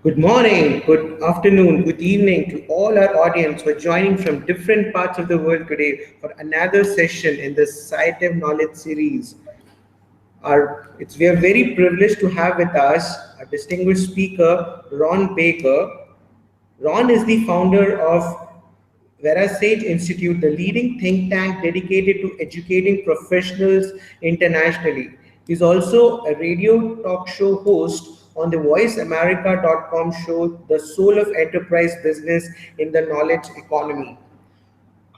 Good morning, good afternoon, good evening to all our audience who are joining from different parts of the world today for another session in the Sciative Knowledge series. We are very privileged to have with us a distinguished speaker, Ron Baker. Ron is the founder of Verasage Institute, the leading think tank dedicated to educating professionals internationally. He's also a radio talk show host on the voiceamerica.com show, The Soul of Enterprise Business in the Knowledge Economy.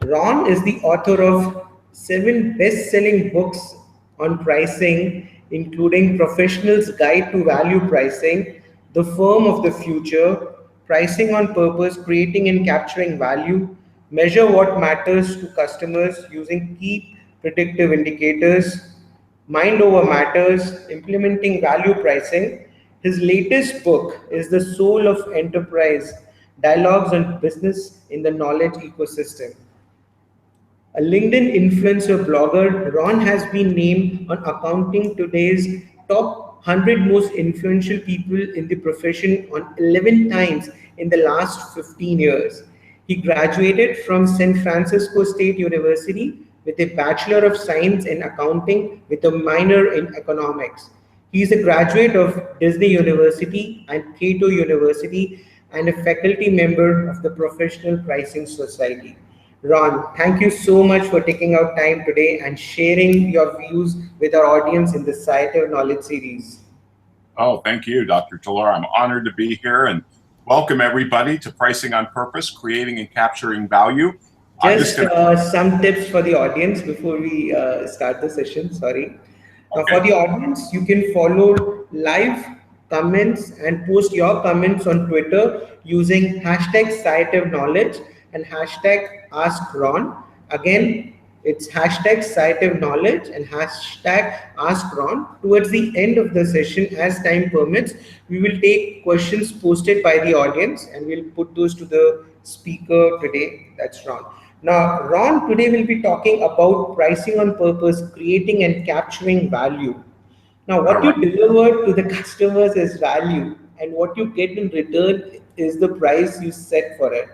Ron is the author of 7 best-selling books on pricing, including Professional's Guide to Value Pricing, The Firm of the Future, Pricing on Purpose, Creating and Capturing Value, Measure What Matters to Customers Using Key Predictive Indicators, Mind Over Matters, Implementing Value Pricing. His latest book is The Soul of Enterprise, Dialogues on Business in the Knowledge Ecosystem. A LinkedIn influencer blogger, Ron has been named on Accounting Today's top 100 most influential people in the profession on 11 times in the last 15 years. He graduated from San Francisco State University with a Bachelor of Science in Accounting with a minor in economics. He is a graduate of Disney University and Cato University and a faculty member of the Professional Pricing Society. Ron, thank you so much for taking out time today and sharing your views with our audience in the Sciative Knowledge series. Oh, thank you, Dr. Talar. I'm honored to be here and welcome everybody to Pricing on Purpose, Creating and Capturing Value. Some tips for the audience before we start the session. Sorry. Now, Okay. for the audience, you can follow live comments and post your comments on Twitter using hashtag Sciative Knowledge and hashtag Ask Ron. Again, it's hashtag Sciative Knowledge and hashtag Ask Ron. Towards the end of the session, as time permits, we will take questions posted by the audience and we'll put those to the speaker today. That's Ron. Now, Ron today will be talking about pricing on purpose, creating and capturing value. Now, what you deliver to the customers is value, and what you get in return is the price you set for it.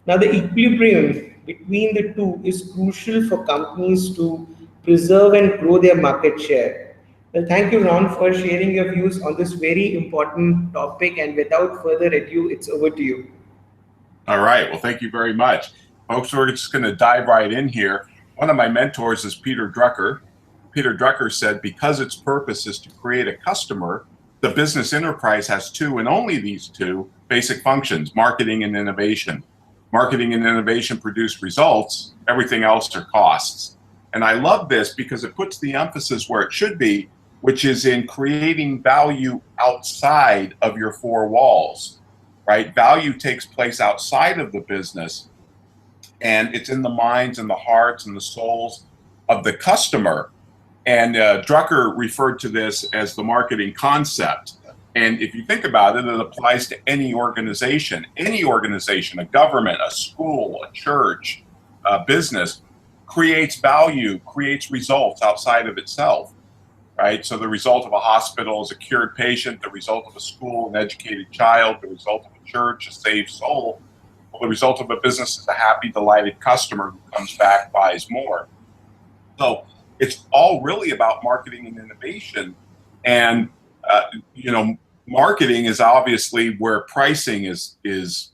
Now, the equilibrium between the two is crucial for companies to preserve and grow their market share. Well, thank you, Ron, for sharing your views on this very important topic. And without further ado, it's over to you. All right. Well, thank you very much. Folks, we're just going to dive right in here. One of my mentors is Peter Drucker. Peter Drucker said, because its purpose is to create a customer, the business enterprise has two and only these two basic functions, marketing and innovation. Marketing and innovation produce results. Everything else are costs. And I love this because it puts the emphasis where it should be, which is in creating value outside of your four walls, right? Value takes place outside of the business, and it's in the minds and the hearts and the souls of the customer. And Drucker referred to this as the marketing concept. And if you think about it, it applies to any organization, a government, a school, a church, a business, creates value, creates results outside of itself, right? So the result of a hospital is a cured patient, the result of a school, an educated child, the result of a church, a saved soul. Well, the result of a business is a happy, delighted customer who comes back, buys more. So it's all really about marketing and innovation. And marketing is obviously where pricing is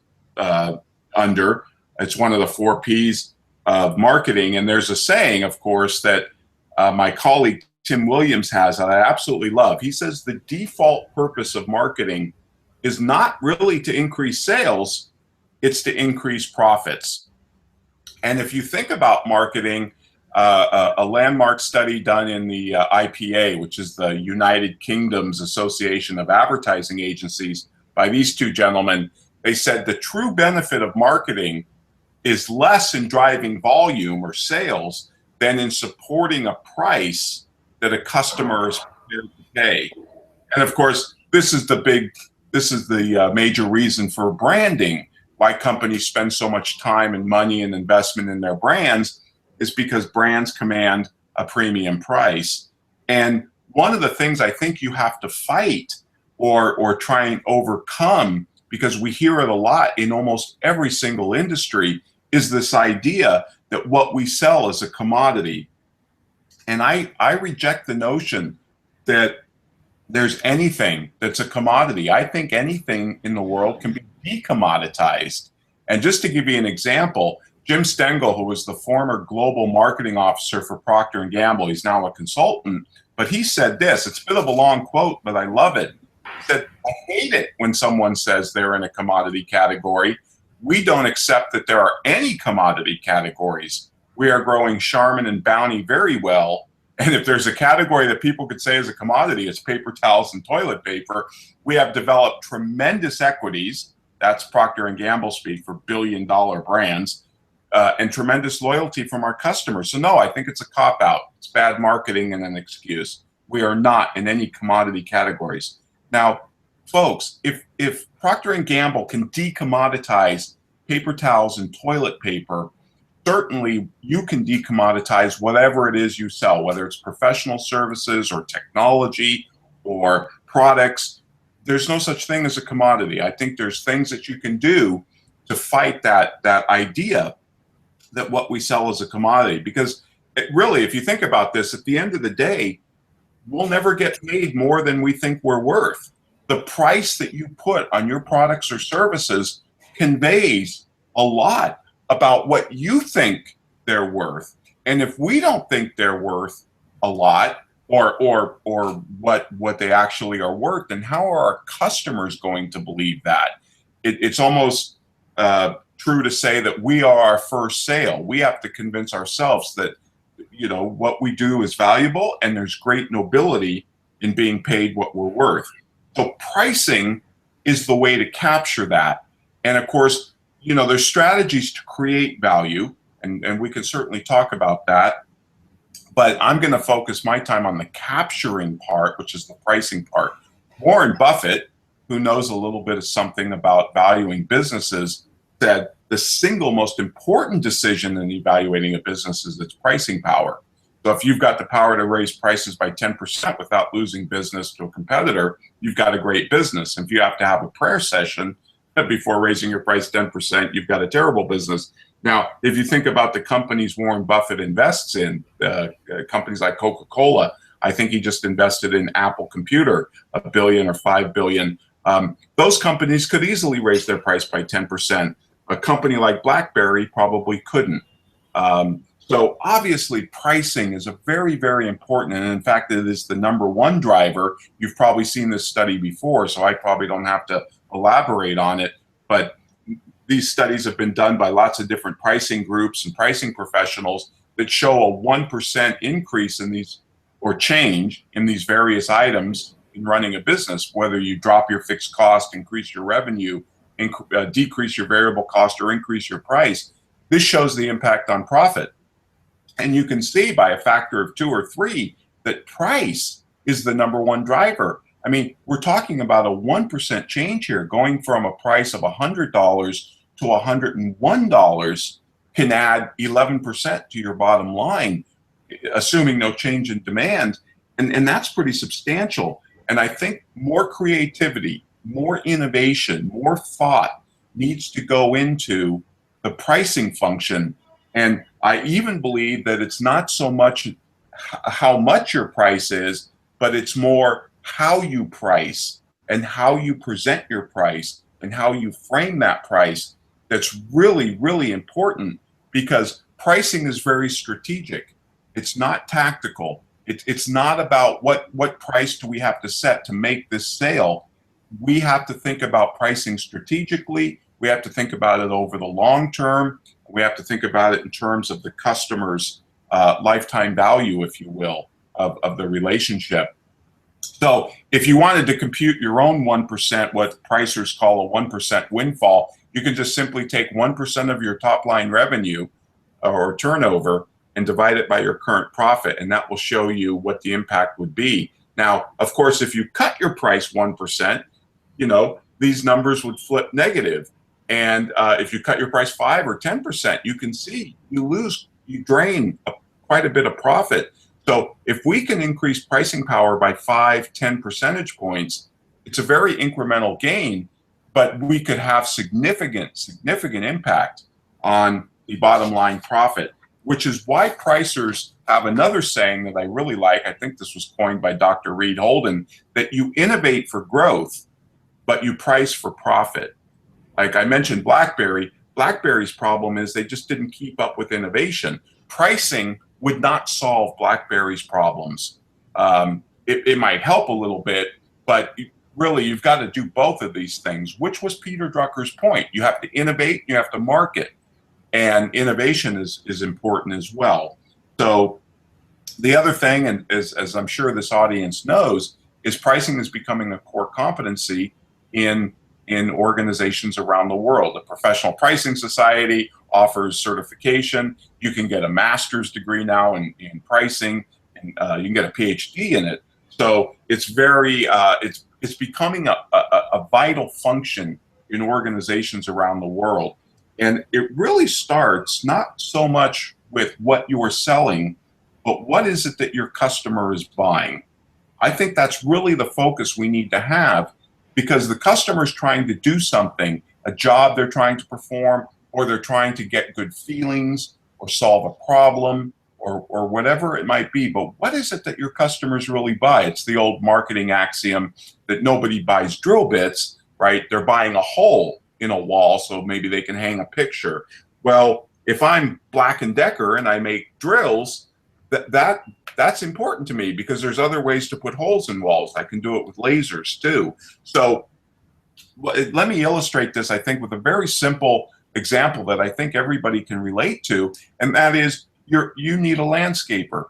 under. It's one of the 4 Ps of marketing. And there's a saying, of course, that my colleague Tim Williams has that I absolutely love. He says the default purpose of marketing is not really to increase sales, it's to increase profits. And if you think about marketing, a landmark study done in the IPA, which is the United Kingdom's Association of Advertising Agencies, by these two gentlemen, they said the true benefit of marketing is less in driving volume or sales than in supporting a price that a customer is prepared to pay. And of course, this is the major reason for branding, why companies spend so much time and money and investment in their brands, is because brands command a premium price. And one of the things I think you have to fight or try and overcome, because we hear it a lot in almost every single industry, is this idea that what we sell is a commodity. And I reject the notion that there's anything that's a commodity. I think anything in the world can be decommoditized. And just to give you an example, Jim Stengel, who was the former global marketing officer for Procter & Gamble, he's now a consultant, but he said this, it's a bit of a long quote, but I love it. He said, I hate it when someone says they're in a commodity category. We don't accept that there are any commodity categories. We are growing Charmin and Bounty very well. And if there's a category that people could say is a commodity, it's paper towels and toilet paper. We have developed tremendous equities. That's Procter & Gamble speak for billion-dollar brands. And tremendous loyalty from our customers. So no, I think it's a cop-out. It's bad marketing and an excuse. We are not in any commodity categories. Now, folks, if Procter & Gamble can decommoditize paper towels and toilet paper, certainly you can decommoditize whatever it is you sell, whether it's professional services or technology or products. There's no such thing as a commodity. I think there's things that you can do to fight that idea that what we sell is a commodity. Because it really, if you think about this, at the end of the day, we'll never get paid more than we think we're worth. The price that you put on your products or services conveys a lot about what you think they're worth. And if we don't think they're worth a lot, or what they actually are worth, then how are our customers going to believe that? It's almost true to say that we are our first sale. We have to convince ourselves that, you know, what we do is valuable and there's great nobility in being paid what we're worth. So pricing is the way to capture that. And of course, you know, there's strategies to create value, and we can certainly talk about that. But I'm going to focus my time on the capturing part, which is the pricing part. Warren Buffett, who knows a little bit of something about valuing businesses, said the single most important decision in evaluating a business is its pricing power. So if you've got the power to raise prices by 10% without losing business to a competitor, you've got a great business. If you have to have a prayer session before raising your price 10%, you've got a terrible business. Now, if you think about the companies Warren Buffett invests in, companies like Coca-Cola, I think he just invested in Apple Computer, $1 billion or $5 billion. Those companies could easily raise their price by 10%. A company like BlackBerry probably couldn't. So obviously pricing is a very, very important, and in fact, it is the number one driver. You've probably seen this study before, so I probably don't have to elaborate on it, but these studies have been done by lots of different pricing groups and pricing professionals that show a 1% increase in these, or change in these various items in running a business, whether you drop your fixed cost, increase your revenue, decrease your variable cost, or increase your price. This shows the impact on profit. And you can see by a factor of 2 or 3 that price is the number one driver. I mean, we're talking about a 1% change here, going from a price of $100 to $101 can add 11% to your bottom line, assuming no change in demand. And that's pretty substantial. And I think more creativity, more innovation, more thought needs to go into the pricing function. And I even believe that it's not so much how much your price is, but it's more how you price and how you present your price and how you frame that price that's really, really important, because pricing is very strategic. It's not tactical. It's not about what price do we have to set to make this sale. We have to think about pricing strategically. We have to think about it over the long term. We have to think about it in terms of the customer's lifetime value, if you will, of the relationship. So if you wanted to compute your own 1%, what pricers call a 1% windfall, you can just simply take 1% of your top line revenue or turnover and divide it by your current profit, and that will show you what the impact would be. Now, of course, if you cut your price 1%, you know, these numbers would flip negative. And if you cut your price 5 or 10%, you can see you drain quite a bit of profit. So if we can increase pricing power by 5, 10 percentage points, It's a very incremental gain, but we could have significant impact on the bottom line profit, which is why pricers have another saying that I really like. I think this was coined by Dr. Reed Holden, that you innovate for growth, but you price for profit. Like I mentioned BlackBerry, BlackBerry's problem is they just didn't keep up with innovation. Pricing would not solve BlackBerry's problems. It might help a little bit, but really you've got to do both of these things, which was Peter Drucker's point. You have to innovate, you have to market, and innovation is important as well. So the other thing, and as I'm sure this audience knows, is pricing is becoming a core competency in organizations around the world. The Professional Pricing Society offers certification. You can get a master's degree now in pricing, and you can get a PhD in it. So it's very, it's becoming a vital function in organizations around the world. And it really starts not so much with what you are selling, but what is it that your customer is buying? I think that's really the focus we need to have, because the customer is trying to do something, a job they're trying to perform, or they're trying to get good feelings or solve a problem or whatever it might be. But what is it that your customers really buy? It's the old marketing axiom that nobody buys drill bits, right? They're buying a hole in a wall so maybe they can hang a picture. Well, if I'm Black & Decker and I make drills, that's important to me, because there's other ways to put holes in walls. I can do it with lasers too. So let me illustrate this, I think, with a very simple example that I think everybody can relate to, and that is you need a landscaper.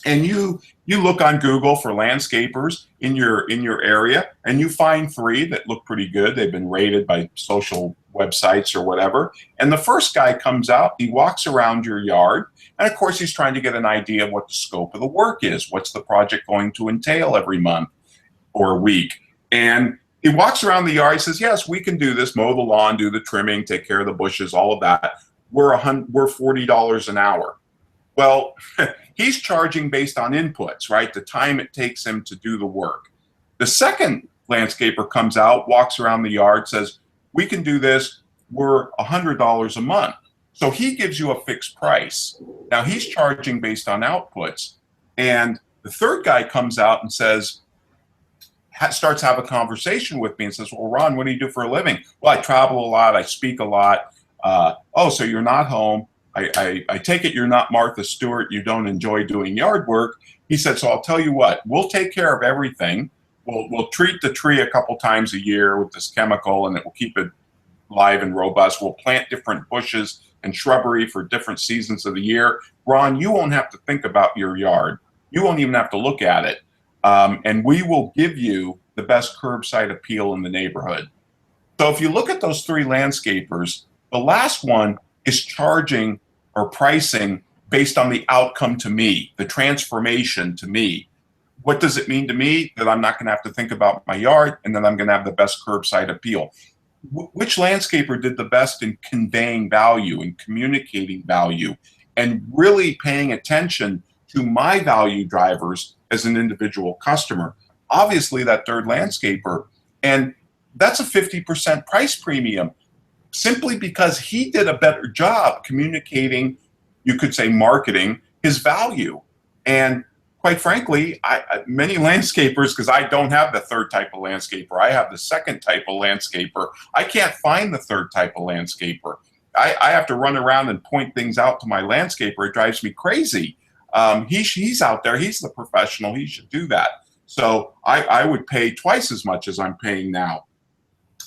And you look on Google for landscapers in your area, and you find 3 that look pretty good. They've been rated by social websites or whatever. And the first guy comes out, he walks around your yard, and of course he's trying to get an idea of what the scope of the work is. What's the project going to entail every month or week? And he walks around the yard, he says, yes, we can do this, mow the lawn, do the trimming, take care of the bushes, all of that. We're $40 an hour. Well, he's charging based on inputs, right? The time it takes him to do the work. The second landscaper comes out, walks around the yard, says, we can do this, we're $100 a month. So he gives you a fixed price. Now he's charging based on outputs. And the third guy comes out and says, starts to have a conversation with me and says, well, Ron, what do you do for a living? Well, I travel a lot, I speak a lot. Oh, so you're not home. I take it you're not Martha Stewart, you don't enjoy doing yard work. He said, so I'll tell you what, we'll take care of everything. We'll treat the tree a couple times a year with this chemical, and it will keep it live and robust. We'll plant different bushes and shrubbery for different seasons of the year. Ron, you won't have to think about your yard. You won't even have to look at it. And we will give you the best curbside appeal in the neighborhood. So if you look at those 3 landscapers, the last one is charging or pricing based on the outcome to me, the transformation to me. What does it mean to me? That I'm not going to have to think about my yard, and that I'm going to have the best curbside appeal. Which landscaper did the best in conveying value and communicating value and really paying attention to my value drivers as an individual customer? Obviously that third landscaper, and that's a 50% price premium, simply because he did a better job communicating, you could say marketing, his value. And quite frankly, many landscapers, because I don't have the third type of landscaper, I have the second type of landscaper. I can't find the third type of landscaper. I have to run around and point things out to my landscaper. It drives me crazy. He's out there, he's the professional, he should do that. So I would pay twice as much as I'm paying now.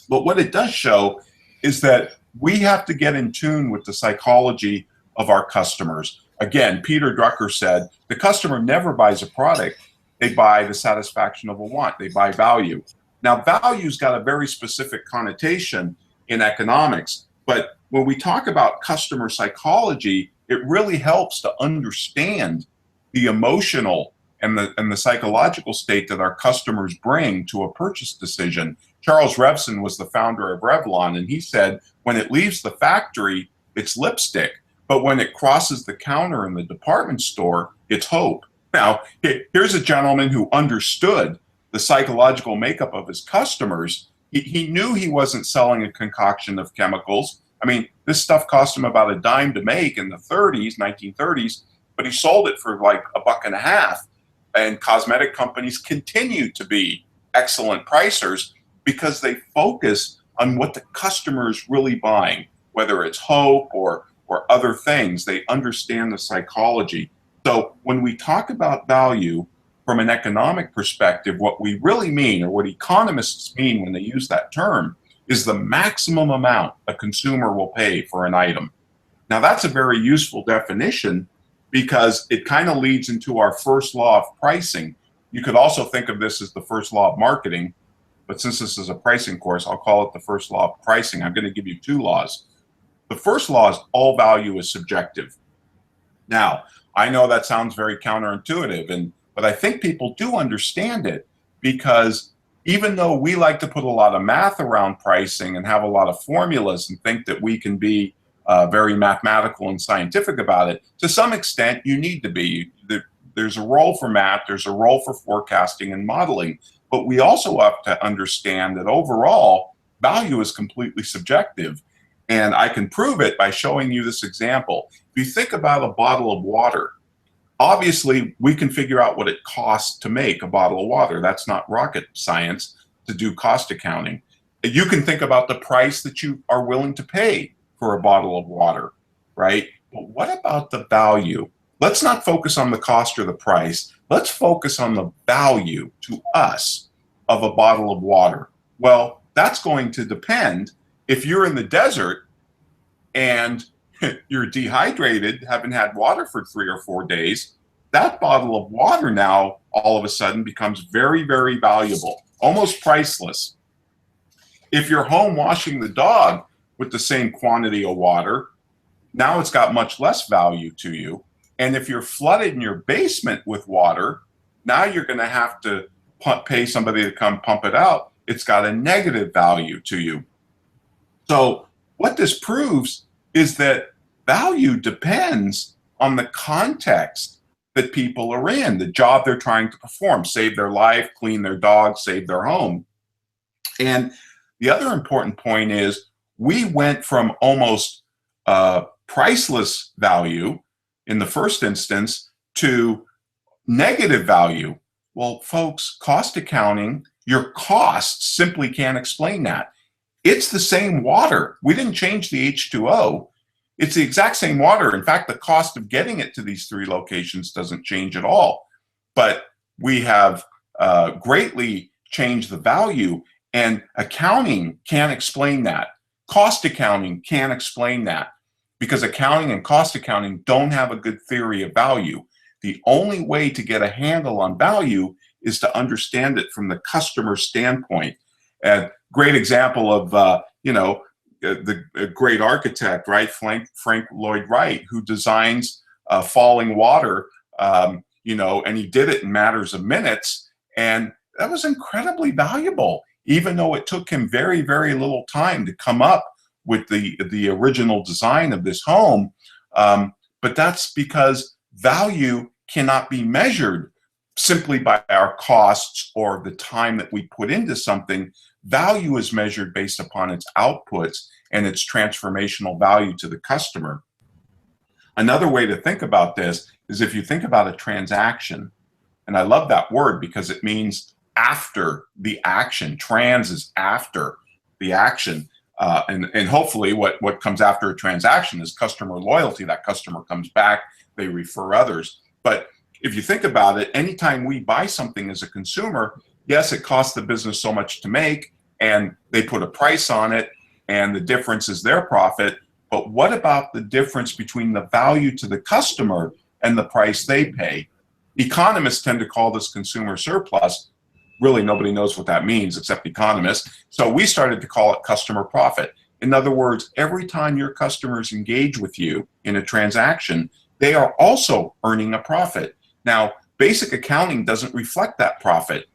But what it does show is that we have to get in tune with the psychology of our customers. Again, Peter Drucker said, the customer never buys a product, they buy the satisfaction of a want, they buy value. Now, value's got a very specific connotation in economics, but when we talk about customer psychology, it really helps to understand the emotional and the psychological state that our customers bring to a purchase decision. Charles Revson was the founder of Revlon, and he said, when it leaves the factory, it's lipstick, but when it crosses the counter in the department store, it's hope. Now, here's a gentleman who understood the psychological makeup of his customers, he knew he wasn't selling a concoction of chemicals. I mean, this stuff cost him about a dime to make in the 1930s, but he sold it for like $1.50. And cosmetic companies continue to be excellent pricers because they focus on what the customer is really buying, whether it's hope or other things. They understand the psychology. So when we talk about value from an economic perspective, what we really mean, or what economists mean when they use that term, is the maximum amount a consumer will pay for an item. Now, that's a very useful definition because it kind of leads into our first law of pricing. You could also think of this as the first law of marketing, but since this is a pricing course, I'll call it the first law of pricing. I'm going to give you two laws. The first law is all value is subjective. Now, I know that sounds very counterintuitive, but I think people do understand it, because even though we like to put a lot of math around pricing and have a lot of formulas and think that we can be very mathematical and scientific about it, to some extent you need to be. There's a role for math, there's a role for forecasting and modeling, but we also have to understand that overall value is completely subjective. And I can prove it by showing you this example. If you think about a bottle of water, obviously we can figure out what it costs to make a bottle of water. That's not rocket science to do cost accounting. You can think about the price that you are willing to pay for a bottle of water, right? But what about the value? Let's not focus on the cost or the price. Let's focus on the value to us of a bottle of water. Well, that's going to depend. If you're in the desert and you're dehydrated, haven't had water for 3 or 4 days, that bottle of water now all of a sudden becomes very, very valuable, almost priceless. If you're home washing the dog with the same quantity of water, now it's got much less value to you. And if you're flooded in your basement with water, now you're going to have to pay somebody to come pump it out. It's got a negative value to you. So what this proves is that value depends on the context that people are in, the job they're trying to perform, save their life, clean their dog, save their home. And the other important point is we went from almost priceless value in the first instance to negative value. Well, folks, cost accounting, your costs simply can't explain that. It's the same water. We didn't change the H2O. It's the exact same water. In fact, the cost of getting it to these 3 locations doesn't change at all. But we have greatly changed the value, and accounting can't explain that. Cost accounting can't explain that, because accounting and cost accounting don't have a good theory of value. The only way to get a handle on value is to understand it from the customer standpoint. And great example of, the great architect, right? Frank Lloyd Wright, who designs falling water, and he did it in matters of minutes. And that was incredibly valuable, even though it took him very, very little time to come up with the original design of this home. But that's because value cannot be measured simply by our costs or the time that we put into something. Value is measured based upon its outputs and its transformational value to the customer. Another way to think about this is if you think about a transaction, and I love that word because it means after the action. Trans is after the action. And hopefully what comes after a transaction is customer loyalty. That customer comes back, they refer others. But if you think about it, anytime we buy something as a consumer, yes, it costs the business so much to make, and they put a price on it, and the difference is their profit. But what about the difference between the value to the customer and the price they pay? Economists tend to call this consumer surplus. Really, nobody knows what that means except economists. So we started to call it customer profit. In other words, every time your customers engage with you in a transaction, they are also earning a profit. Now, basic accounting doesn't reflect that profit.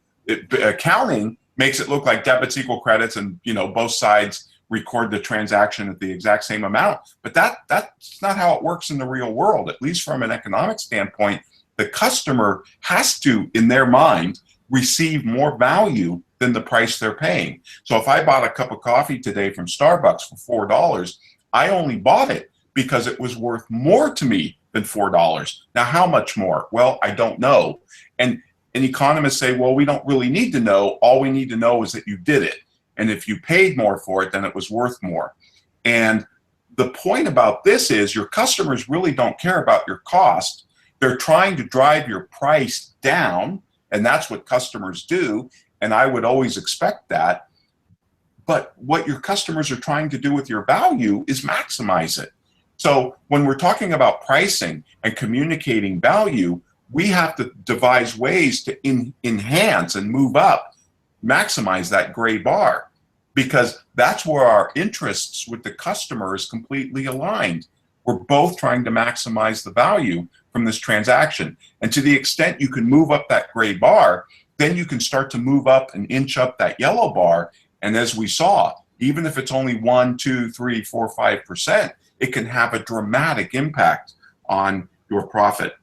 Accounting makes it look like debits equal credits, and both sides record the transaction at the exact same amount. But that's not how it works in the real world. At least from an economic standpoint, the customer has to, in their mind, receive more value than the price they're paying. So if I bought a cup of coffee today from Starbucks for $4, I only bought it because it was worth more to me than $4. Now, how much more? Well, I don't know. And economists say, well, we don't really need to know. All we need to know is that you did it. And if you paid more for it, then it was worth more. And the point about this is your customers really don't care about your cost. They're trying to drive your price down, and that's what customers do. And I would always expect that. But what your customers are trying to do with your value is maximize it. So when we're talking about pricing and communicating value, we have to devise ways to enhance and move up, maximize that gray bar, because that's where our interests with the customer is completely aligned. We're both trying to maximize the value from this transaction. And to the extent you can move up that gray bar, then you can start to move up and inch up that yellow bar. And as we saw, even if it's only 1, 2, 3, 4, 5%, it can have a dramatic impact on your profit.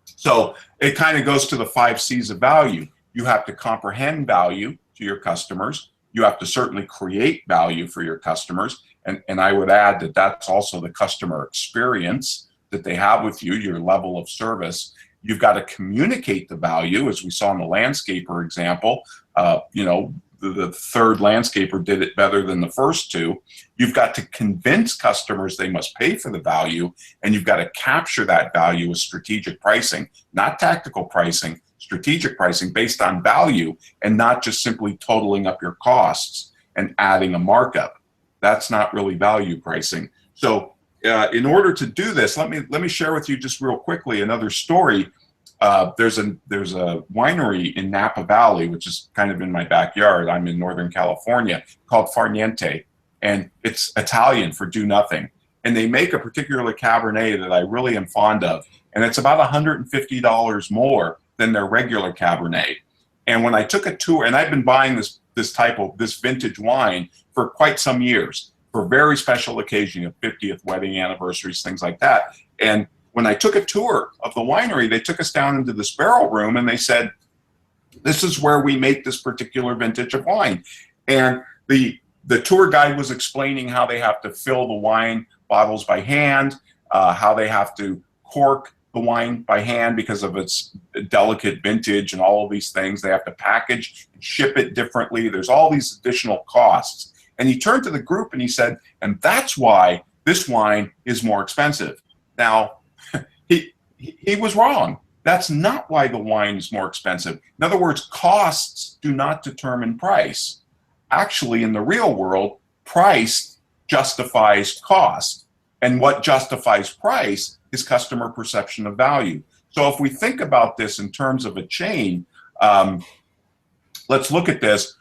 So it kind of goes to the 5 C's of value. You have to comprehend value to your customers. You have to certainly create value for your customers. And I would add that that's also the customer experience that they have with you, your level of service. You've got to communicate the value, as we saw in the landscaper example. The third landscaper did it better than the first two. You've got to convince customers they must pay for the value, and you've got to capture that value with strategic pricing, not tactical pricing, strategic pricing based on value, and not just simply totaling up your costs and adding a markup. That's not really value pricing. So in order to do this, let me share with you just real quickly another story. There's a winery in Napa Valley, which is kind of in my backyard. I'm in Northern California, called Far Niente, and it's Italian for do nothing. And they make a particular Cabernet that I really am fond of, and it's about $150 more than their regular Cabernet. And when I took a tour, and I've been buying this vintage wine for quite some years, for very special occasions, 50th wedding anniversaries, things like that. And when I took a tour of the winery, they took us down into this barrel room and they said, this is where we make this particular vintage of wine. And the tour guide was explaining how they have to fill the wine bottles by hand, how they have to cork the wine by hand because of its delicate vintage and all of these things. They have to package and ship it differently. There's all these additional costs. And he turned to the group and he said, and that's why this wine is more expensive. Now, he was wrong. That's not why the wine is more expensive. In other words, costs do not determine price. Actually, in the real world, price justifies cost. And what justifies price is customer perception of value. So if we think about this in terms of a chain, let's look at this.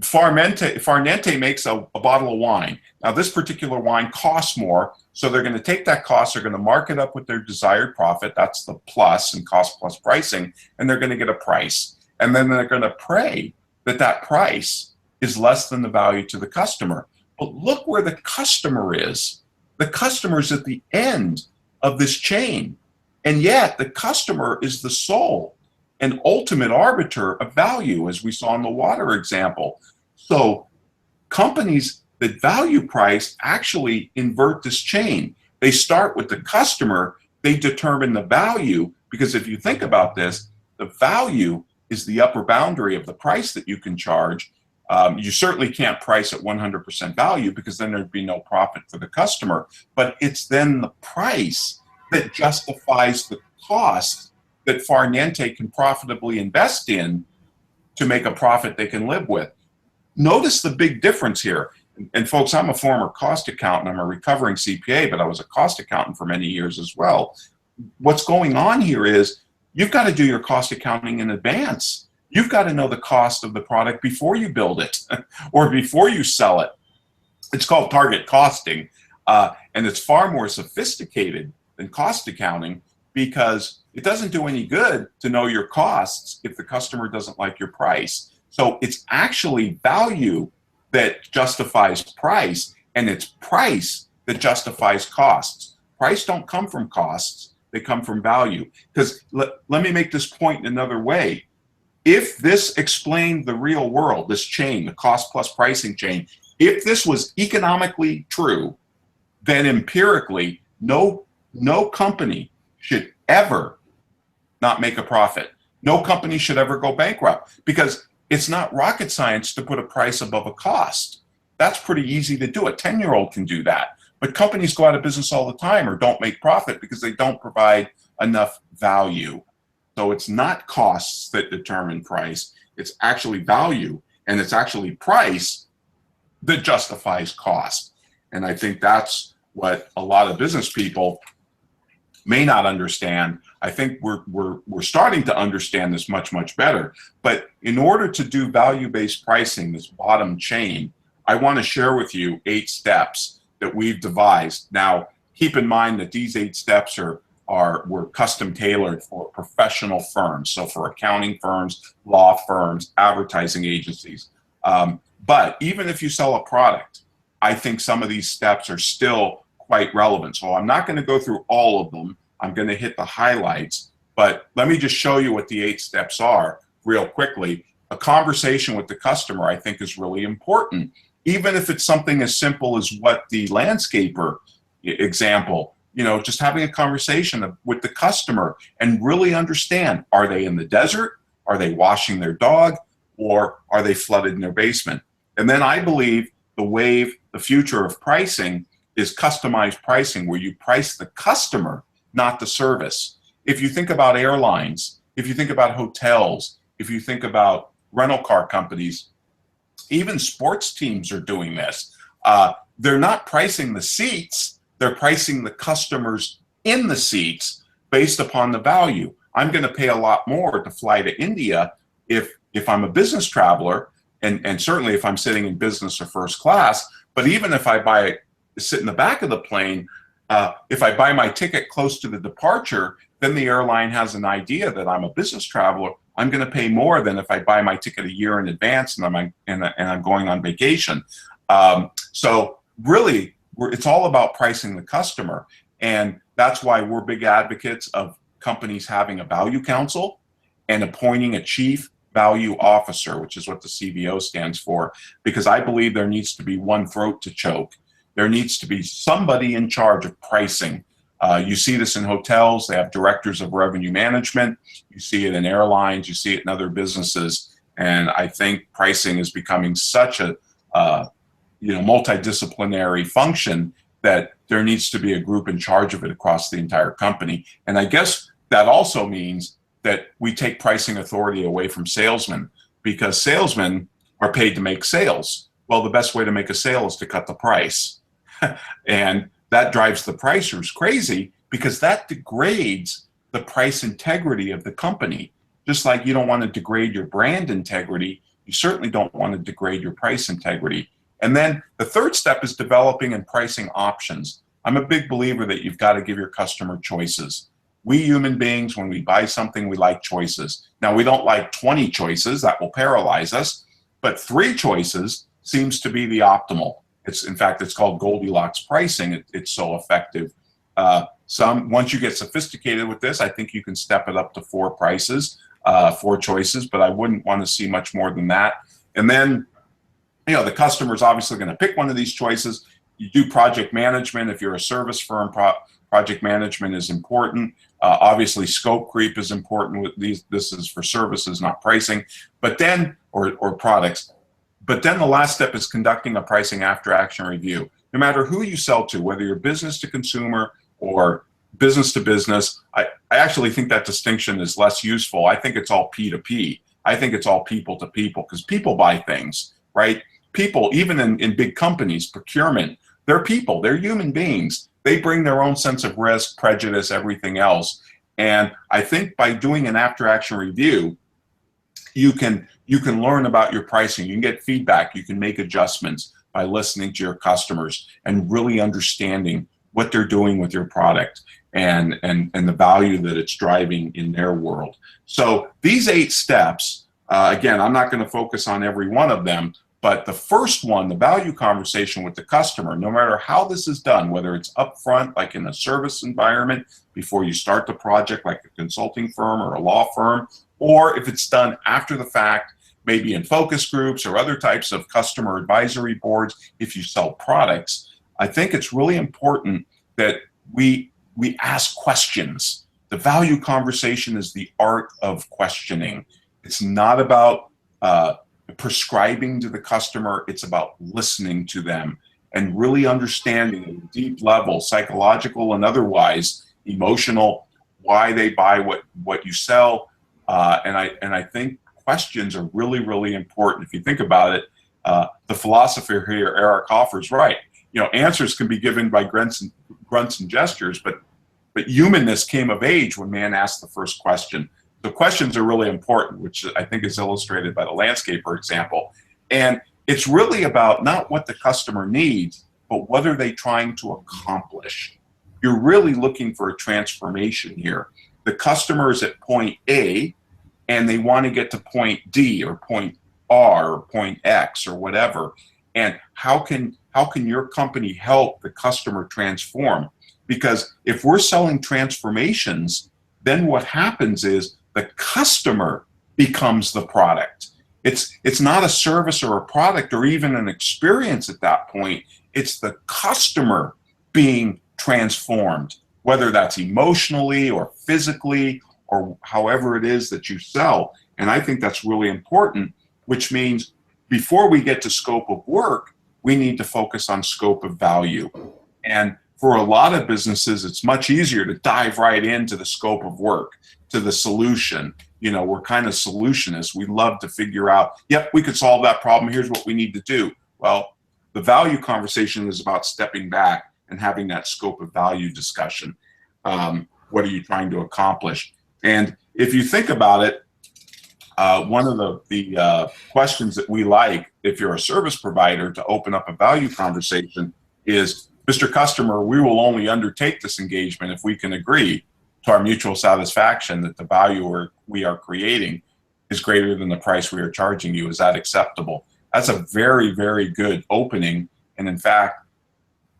Far Niente makes a bottle of wine. Now, this particular wine costs more, so they're going to take that cost, they're going to mark it up with their desired profit. That's the plus in cost plus pricing, and they're going to get a price. And then they're going to pray that that price is less than the value to the customer. But look where the customer is. The customer is at the end of this chain, and yet the customer is the sole and ultimate arbiter of value, as we saw in the water example. So companies that value price actually invert this chain. They start with the customer, they determine the value, because if you think about this, the value is the upper boundary of the price that you can charge. You certainly can't price at 100% value because then there'd be no profit for the customer, but it's then the price that justifies the cost that Far Niente can profitably invest in to make a profit they can live with. Notice the big difference here. And folks, I'm a former cost accountant. I'm a recovering CPA, but I was a cost accountant for many years as well. What's going on here is you've got to do your cost accounting in advance. You've got to know the cost of the product before you build it or before you sell it. It's called target costing, and it's far more sophisticated than cost accounting, because it doesn't do any good to know your costs if the customer doesn't like your price. So it's actually value that justifies price, and it's price that justifies costs. Price don't come from costs, they come from value. Because let me make this point in another way. If this explained the real world, this chain, the cost plus pricing chain, if this was economically true, then empirically, no company should ever not make a profit. No company should ever go bankrupt, because it's not rocket science to put a price above a cost. That's pretty easy to do. A 10-year-old can do that. But companies go out of business all the time or don't make profit because they don't provide enough value. So it's not costs that determine price. It's actually value, and it's actually price that justifies cost. And I think that's what a lot of business people may not understand. I think we're starting to understand this much better. But in order to do value-based pricing, this bottom chain, I want to share with you 8 steps that we've devised. Now, keep in mind that these 8 steps were custom tailored for professional firms, so for accounting firms, law firms, advertising agencies. But even if you sell a product, I think some of these steps are still quite relevant. So I'm not going to go through all of them. I'm going to hit the highlights, but let me just show you what the 8 steps are real quickly. A conversation with the customer, I think, is really important. Even if it's something as simple as what the landscaper example, just having a conversation with the customer and really understand, are they in the desert? Are they washing their dog? Or are they flooded in their basement? And then I believe the future of pricing is customized pricing, where you price the customer, not the service. If you think about airlines, if you think about hotels, if you think about rental car companies, even sports teams are doing this. They're not pricing the seats, they're pricing the customers in the seats based upon the value. I'm going to pay a lot more to fly to India if I'm a business traveler, and certainly if I'm sitting in business or first class. But even if I sit in the back of the plane, if I buy my ticket close to the departure, then the airline has an idea that I'm a business traveler. I'm going to pay more than if I buy my ticket a year in advance and I'm going on vacation. So really, it's all about pricing the customer, and that's why we're big advocates of companies having a value council and appointing a chief value officer, which is what the CVO stands for, because I believe there needs to be one throat to choke. There needs to be somebody in charge of pricing. You see this in hotels. They have directors of revenue management. You see it in airlines. You see it in other businesses. And I think pricing is becoming such a multidisciplinary function that there needs to be a group in charge of it across the entire company. And I guess that also means that we take pricing authority away from salesmen, because salesmen are paid to make sales. Well, the best way to make a sale is to cut the price. And that drives the pricers crazy, because that degrades the price integrity of the company. Just like you don't want to degrade your brand integrity, you certainly don't want to degrade your price integrity. And then the third step is developing and pricing options. I'm a big believer that you've got to give your customer choices. We human beings, when we buy something, we like choices. Now, we don't like 20 choices, that will paralyze us, but 3 choices seems to be the optimal. In fact, it's called Goldilocks pricing. It's so effective. Once you get sophisticated with this, I think you can step it up to 4 prices, 4 choices, but I wouldn't want to see much more than that. And then, the customer is obviously going to pick one of these choices. You do project management. If you're a service firm, project management is important. Obviously, scope creep is important with these. This is for services, not pricing, but then, or products. But then the last step is conducting a pricing after action review. No matter who you sell to, whether you're business to consumer or business to business, I actually think that distinction is less useful. I think it's all P2P. I think it's all people to people, because people buy things, right? People, even in big companies, procurement, they're people, they're human beings. They bring their own sense of risk, prejudice, everything else. And I think by doing an after action review, you can learn about your pricing. You can get feedback. You can make adjustments by listening to your customers and really understanding what they're doing with your product and the value that it's driving in their world. So these 8 steps, again, I'm not going to focus on every one of them, but the first one, the value conversation with the customer, no matter how this is done, whether it's upfront, like in a service environment, before you start the project, like a consulting firm or a law firm, or if it's done after the fact, maybe in focus groups or other types of customer advisory boards, if you sell products, I think it's really important that we ask questions. The value conversation is the art of questioning. It's not about prescribing to the customer. It's about listening to them and really understanding at a deep level, psychological and otherwise, emotional, why they buy what you sell. And I think questions are really, really important. If you think about it, the philosopher here, Eric Hoffer's right. Answers can be given by grunts and gestures, but humanness came of age when man asked the first question. The questions are really important, which I think is illustrated by the landscaper example. And it's really about not what the customer needs, but what are they trying to accomplish. You're really looking for a transformation here. The customer is at point A, and they want to get to point D or point R or point X or whatever. And how can your company help the customer transform? Because if we're selling transformations, then what happens is the customer becomes the product. It's not a service or a product or even an experience at that point. It's the customer being transformed, whether that's emotionally or physically or however it is that you sell. And I think that's really important, which means before we get to scope of work, we need to focus on scope of value. And for a lot of businesses, it's much easier to dive right into the scope of work, to the solution. We're kind of solutionists. We love to figure out, yep, we could solve that problem. Here's what we need to do. Well, the value conversation is about stepping back and having that scope of value discussion. What are you trying to accomplish? And if you think about it, one of the questions that we like, if you're a service provider, to open up a value conversation is, Mr. Customer, we will only undertake this engagement if we can agree to our mutual satisfaction that the value we are creating is greater than the price we are charging you. Is that acceptable? That's a very, very good opening. And in fact,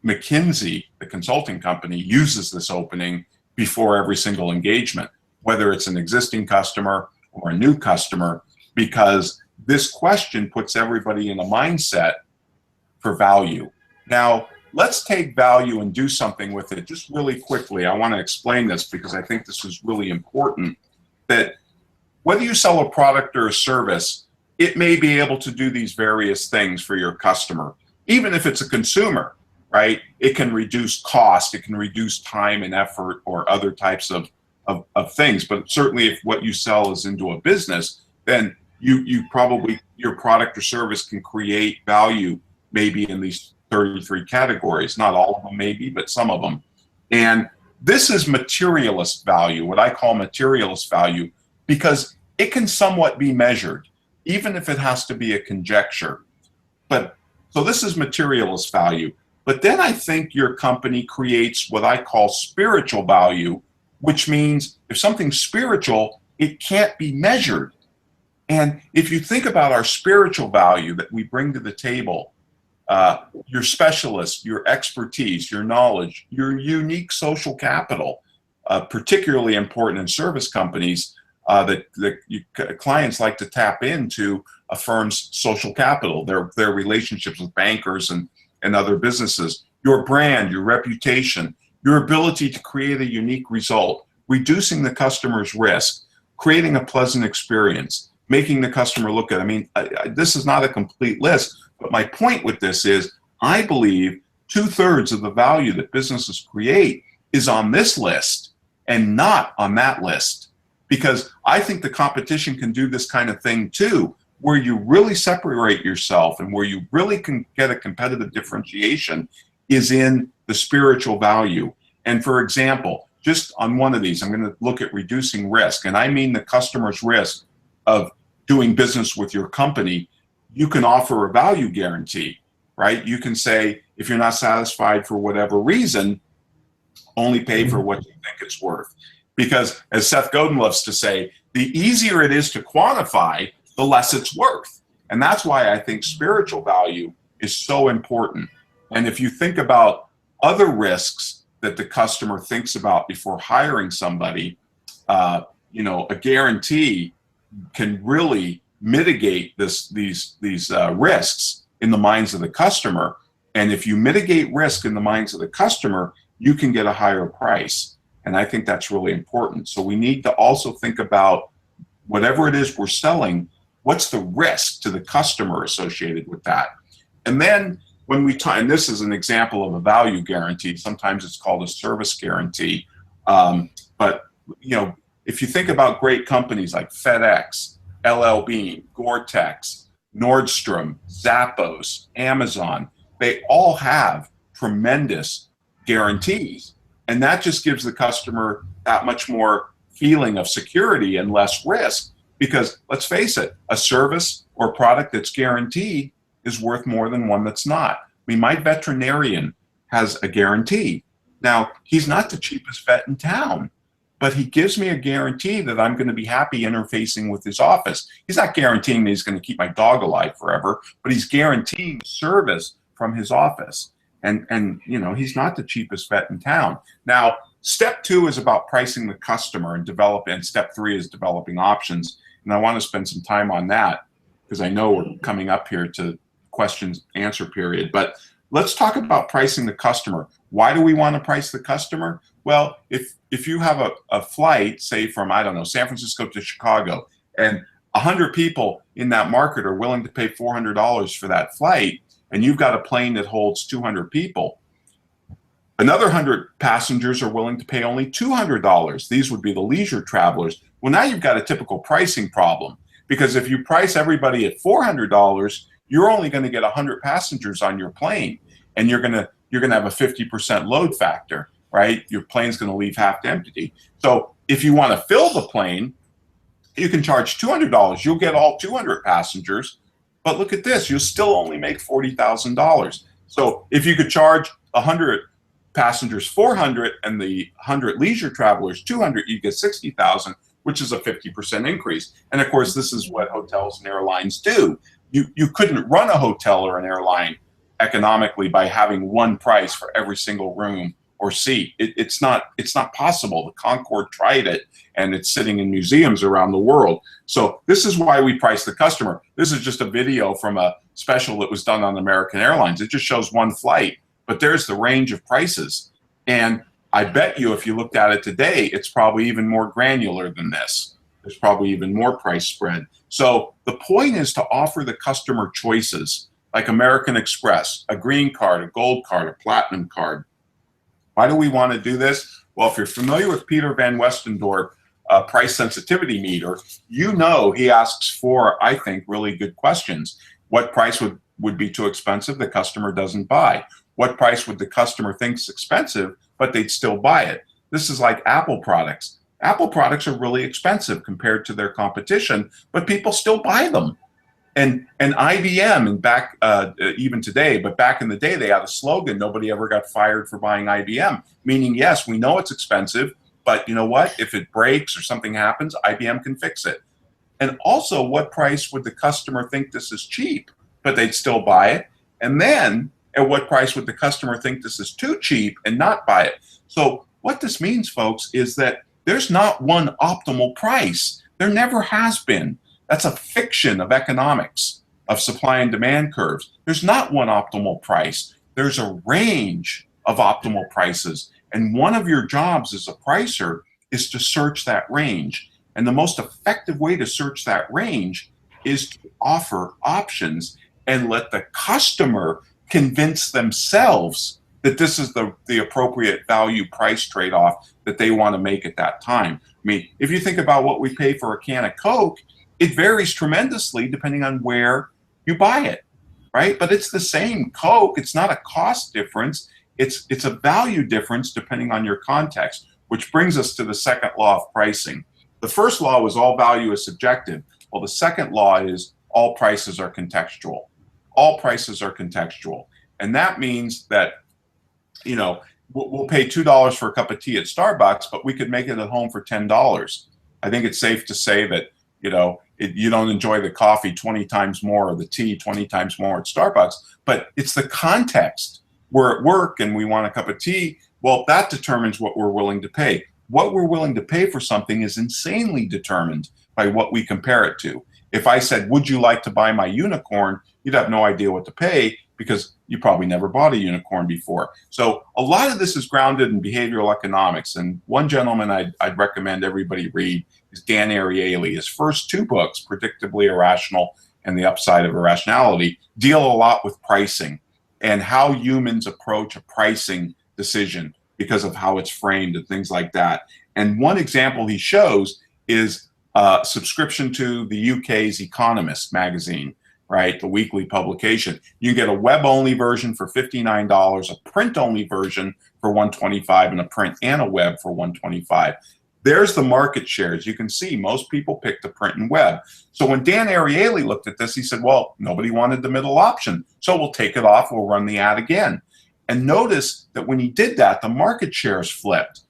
McKinsey, the consulting company, uses this opening before every single engagement, whether it's an existing customer or a new customer, because this question puts everybody in a mindset for value. Now, let's take value and do something with it just really quickly. I want to explain this because I think this is really important, that whether you sell a product or a service, it may be able to do these various things for your customer. Even if it's a consumer, right? It can reduce cost, it can reduce time and effort or other types of things. But certainly if what you sell is into a business, then you probably, your product or service can create value maybe in these 33 categories. Not all of them maybe, but some of them. And this is materialist value, what I call materialist value, because it can somewhat be measured, even if it has to be a conjecture. But so this is materialist value. But then I think your company creates what I call spiritual value, which means if something's spiritual, it can't be measured. And if you think about our spiritual value that we bring to the table, your specialist, your expertise, your knowledge, your unique social capital, particularly important in service companies, that clients like to tap into a firm's social capital, their relationships with bankers and other businesses, your brand, your reputation, your ability to create a unique result, reducing the customer's risk, creating a pleasant experience, making the customer look at. I mean, this is not a complete list, but my point with this is I believe 2/3 of the value that businesses create is on this list and not on that list. Because I think the competition can do this kind of thing too, where you really separate yourself and where you really can get a competitive differentiation is in the spiritual value. And for example, just on one of these, I'm going to look at reducing risk. And I mean the customer's risk of doing business with your company. You can offer a value guarantee, right? You can say, if you're not satisfied for whatever reason, only pay for what you think it's worth. Because as Seth Godin loves to say, the easier it is to quantify, the less it's worth. And that's why I think spiritual value is so important. And if you think about other risks that the customer thinks about before hiring somebody, a guarantee can really mitigate these risks in the minds of the customer. And if you mitigate risk in the minds of the customer, you can get a higher price. And I think that's really important. So we need to also think about whatever it is we're selling, what's the risk to the customer associated with that? And then when we talk, and this is an example of a value guarantee, sometimes it's called a service guarantee. But if you think about great companies like FedEx, LL Bean, Gore-Tex, Nordstrom, Zappos, Amazon, they all have tremendous guarantees. And that just gives the customer that much more feeling of security and less risk. Because let's face it, a service or product that's guaranteed is worth more than one that's not. I mean, my veterinarian has a guarantee. Now, he's not the cheapest vet in town, but he gives me a guarantee that I'm going to be happy interfacing with his office. He's not guaranteeing that he's going to keep my dog alive forever, but he's guaranteeing service from his office. And he's not the cheapest vet in town. Now, step 2 is about pricing the customer and step 3 is developing options. And I want to spend some time on that because I know we're coming up here to questions answer period. But let's talk about pricing the customer. Why do we want to price the customer? Well, if you have a flight, say from, I don't know, San Francisco to Chicago, and 100 people in that market are willing to pay $400 for that flight, and you've got a plane that holds 200 people, another 100 passengers are willing to pay only $200. These would be the leisure travelers. Well, now you've got a typical pricing problem, because if you price everybody at $400, you're only going to get 100 passengers on your plane, and you're going to have a 50% load factor, right? Your plane's going to leave half empty. So if you want to fill the plane, you can charge $200. You'll get all 200 passengers, but look at this, you'll still only make $40,000. So if you could charge 100 passengers 400 and the 100 leisure travelers 200, you get 60,000, which is a 50% increase. And of course, this is what hotels and airlines do. You couldn't run a hotel or an airline economically by having one price for every single room or seat. It's not possible. The Concorde tried it, and it's sitting in museums around the world. So this is why we price the customer. This is just a video from a special that was done on American Airlines. It just shows one flight, but there's the range of prices. And I bet you if you looked at it today, it's probably even more granular than this. There's probably even more price spread. So the point is to offer the customer choices, like American Express, a green card, a gold card, a platinum card. Why do we want to do this? Well, if you're familiar with Peter Van Westendorp price sensitivity meter, you know he asks for, I think, really good questions. What price would be too expensive the customer doesn't buy? What price would the customer think's expensive, but they'd still buy it? This is like Apple products. Apple products are really expensive compared to their competition, but people still buy them. And IBM, and back even today, but back in the day, they had a slogan, nobody ever got fired for buying IBM, meaning, yes, we know it's expensive, but you know what? If it breaks or something happens, IBM can fix it. And also, what price would the customer think this is cheap, but they'd still buy it? And then, at what price would the customer think this is too cheap and not buy it? So what this means, folks, is that there's not one optimal price. There never has been. That's a fiction of economics, of supply and demand curves. There's not one optimal price. There's a range of optimal prices. And one of your jobs as a pricer is to search that range. And the most effective way to search that range is to offer options and let the customer convince themselves that this is the appropriate value price trade-off that they want to make at that time. I mean, if you think about what we pay for a can of Coke, it varies tremendously depending on where you buy it, right? But it's the same Coke. It's not a cost difference. It's a value difference depending on your context, which brings us to the second law of pricing. The first law was all value is subjective. Well, the second law is all prices are contextual. All prices are contextual. And that means that, you know, we'll pay $2 for a cup of tea at Starbucks, but we could make it at home for $10. I think it's safe to say that, you know, you don't enjoy the coffee 20 times more or the tea 20 times more at Starbucks, but it's the context. We're at work and we want a cup of tea. Well, that determines what we're willing to pay. What we're willing to pay for something is insanely determined by what we compare it to. If I said, would you like to buy my unicorn? You'd have no idea what to pay because you probably never bought a unicorn before. So a lot of this is grounded in behavioral economics. And one gentleman I'd recommend everybody read is Dan Ariely. His first two books, Predictably Irrational and The Upside of Irrationality, deal a lot with pricing and how humans approach a pricing decision because of how it's framed and things like that. And one example he shows is subscription to the UK's Economist magazine, right? The weekly publication. You get a web-only version for $59, a print-only version for $125, and a print and a web for $125. There's the market shares. You can see most people pick the print and web. So when Dan Ariely looked at this, he said, well, nobody wanted the middle option. So we'll take it off. We'll run the ad again. And notice that when he did that, the market shares flipped.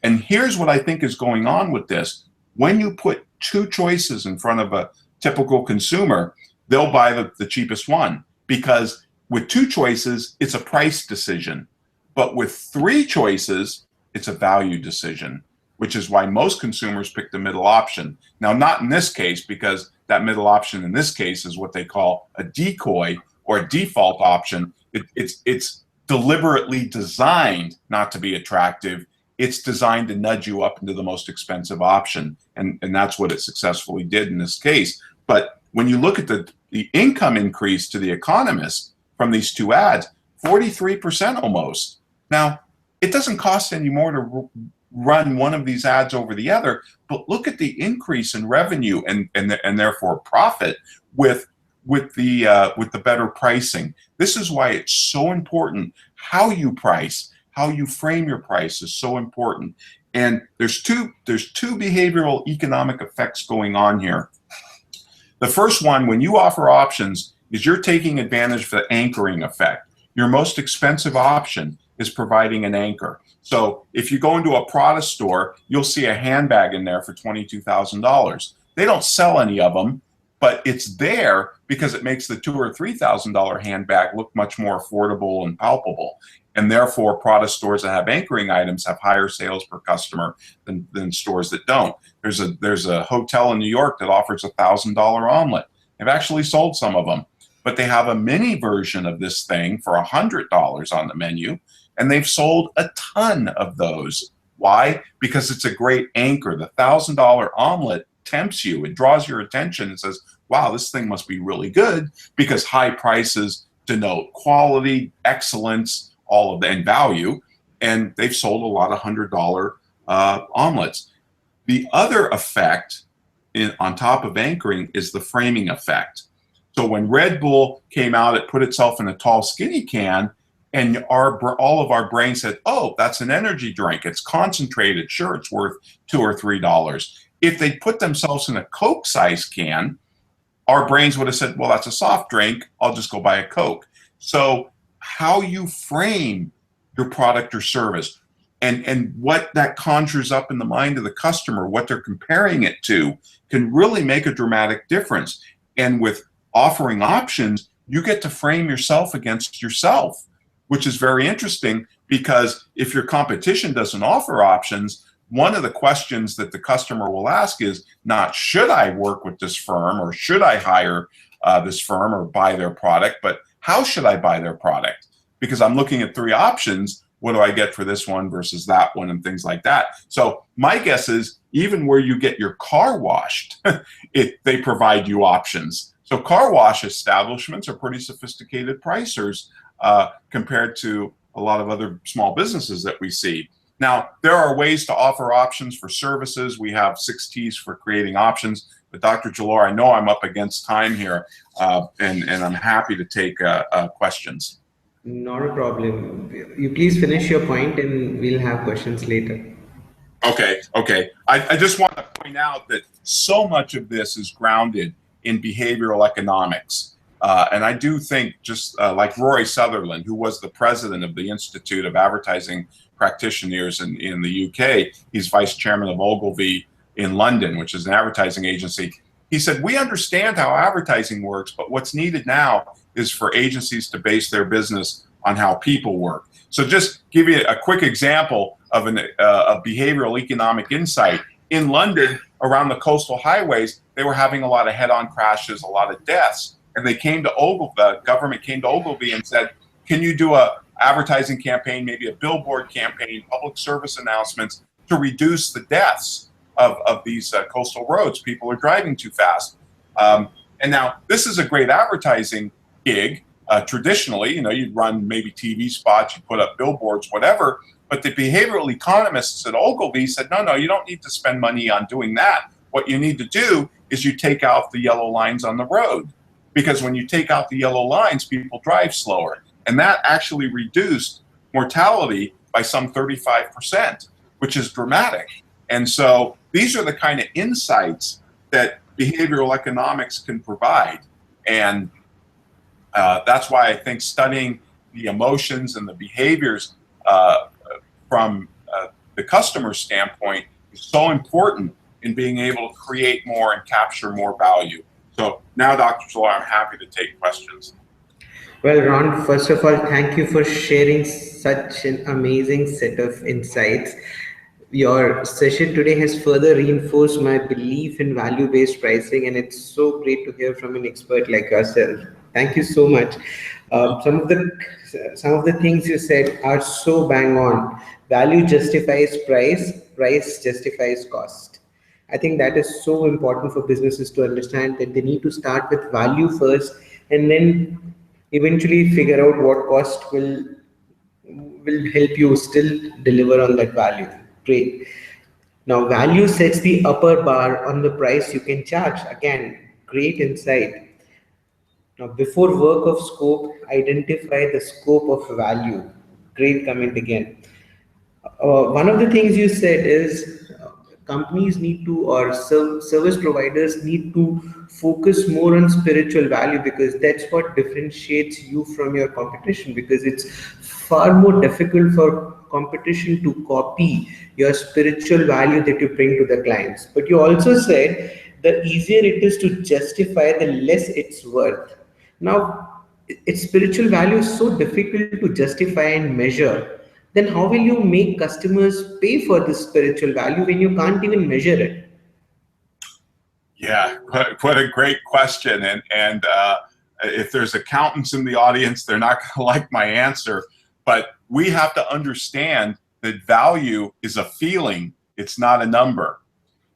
And here's what I think is going on with this. When you put two choices in front of a typical consumer, they'll buy the cheapest one, because with two choices, it's a price decision. But with three choices, it's a value decision, which is why most consumers pick the middle option. Now, not in this case, because that middle option in this case is what they call a decoy or a default option. It's deliberately designed not to be attractive. It's designed to nudge you up into the most expensive option. And that's what it successfully did in this case. But when you look at the income increase to the economist from these two ads, 43% almost. Now, it doesn't cost any more to run one of these ads over the other, but look at the increase in revenue and therefore profit with the better pricing. This is why it's so important how you price, how you frame your price is so important. And there's two behavioral economic effects going on here. The first one, when you offer options, is you're taking advantage of the anchoring effect. Your most expensive option is providing an anchor. So if you go into a Prada store, you'll see a handbag in there for $22,000. They don't sell any of them, but it's there because it makes the $2,000 or $3,000 handbag look much more affordable and palpable. And therefore, Prada stores that have anchoring items have higher sales per customer than stores that don't. There's a hotel in New York that offers a $1,000 omelet. They've actually sold some of them, but they have a mini version of this thing for $100 on the menu, and they've sold a ton of those. Why? Because it's a great anchor. The $1,000 omelet tempts you. It draws your attention and says, wow, this thing must be really good, because high prices denote quality, excellence, all of that, and value. And they've sold a lot of $100 omelets. The other effect on top of anchoring is the framing effect. So when Red Bull came out, it put itself in a tall, skinny can, and all of our brains said, oh, that's an energy drink. It's concentrated. Sure, it's worth $2 or $3. If they put themselves in a Coke-sized can, our brains would have said, well, that's a soft drink. I'll just go buy a Coke. So how you frame your product or service and what that conjures up in the mind of the customer, what they're comparing it to, can really make a dramatic difference. And with offering options, you get to frame yourself against yourself, which is very interesting, because if your competition doesn't offer options, one of the questions that the customer will ask is not, should I work with this firm, or should I hire this firm or buy their product, but how should I buy their product? Because I'm looking at three options. What do I get for this one versus that one, and things like that? So my guess is even where you get your car washed, they provide you options. So car wash establishments are pretty sophisticated pricers compared to a lot of other small businesses that we see. Now, there are ways to offer options for services. We have 6 T's for creating options. But Dr. Jalor, I know I'm up against time here, and I'm happy to take questions. Not a problem. You please finish your point and we'll have questions later. Okay. I just want to point out that so much of this is grounded in behavioral economics. And I do think, just like Rory Sutherland, who was the president of the Institute of Advertising Practitioners in the UK, he's vice chairman of Ogilvy in London, which is an advertising agency. He said, we understand how advertising works, but what's needed now is for agencies to base their business on how people work. So just give you a quick example of a behavioral economic insight. In London, around the coastal highways, they were having a lot of head-on crashes, a lot of deaths. And they came to Ogilvy, the government came to Ogilvy and said, can you do a advertising campaign, maybe a billboard campaign, public service announcements to reduce the deaths of these coastal roads? People are driving too fast. And now this is a great advertising gig. Traditionally, you'd run maybe TV spots, you put up billboards, whatever. But the behavioral economists at Ogilvy said, no, you don't need to spend money on doing that. What you need to do is you take out the yellow lines on the road. Because when you take out the yellow lines, people drive slower. And that actually reduced mortality by some 35%, which is dramatic. And so these are the kind of insights that behavioral economics can provide. And that's why I think studying the emotions and the behaviors from the customer standpoint is so important in being able to create more and capture more value. So now, Dr. Solar, I'm happy to take questions. Well, Ron, first of all, thank you for sharing such an amazing set of insights. Your session today has further reinforced my belief in value-based pricing, and it's so great to hear from an expert like yourself. Thank you so much. Some of the things you said are so bang on. Value justifies price, price justifies cost. I think that is so important for businesses to understand, that they need to start with value first and then eventually figure out what cost will help you still deliver on that value. Great. Now, value sets the upper bar on the price you can charge. Again, great insight. Now, before work of scope, identify the scope of value. Great comment again. One of the things you said is companies need to, or service providers need to focus more on spiritual value, because that's what differentiates you from your competition, because it's far more difficult for competition to copy your spiritual value that you bring to the clients. But you also said the easier it is to justify, the less it's worth. Now, its spiritual value is so difficult to justify and measure. Then how will you make customers pay for this spiritual value when you can't even measure it? Yeah, what a great question. And if there's accountants in the audience, they're not going to like my answer. But we have to understand that value is a feeling. It's not a number.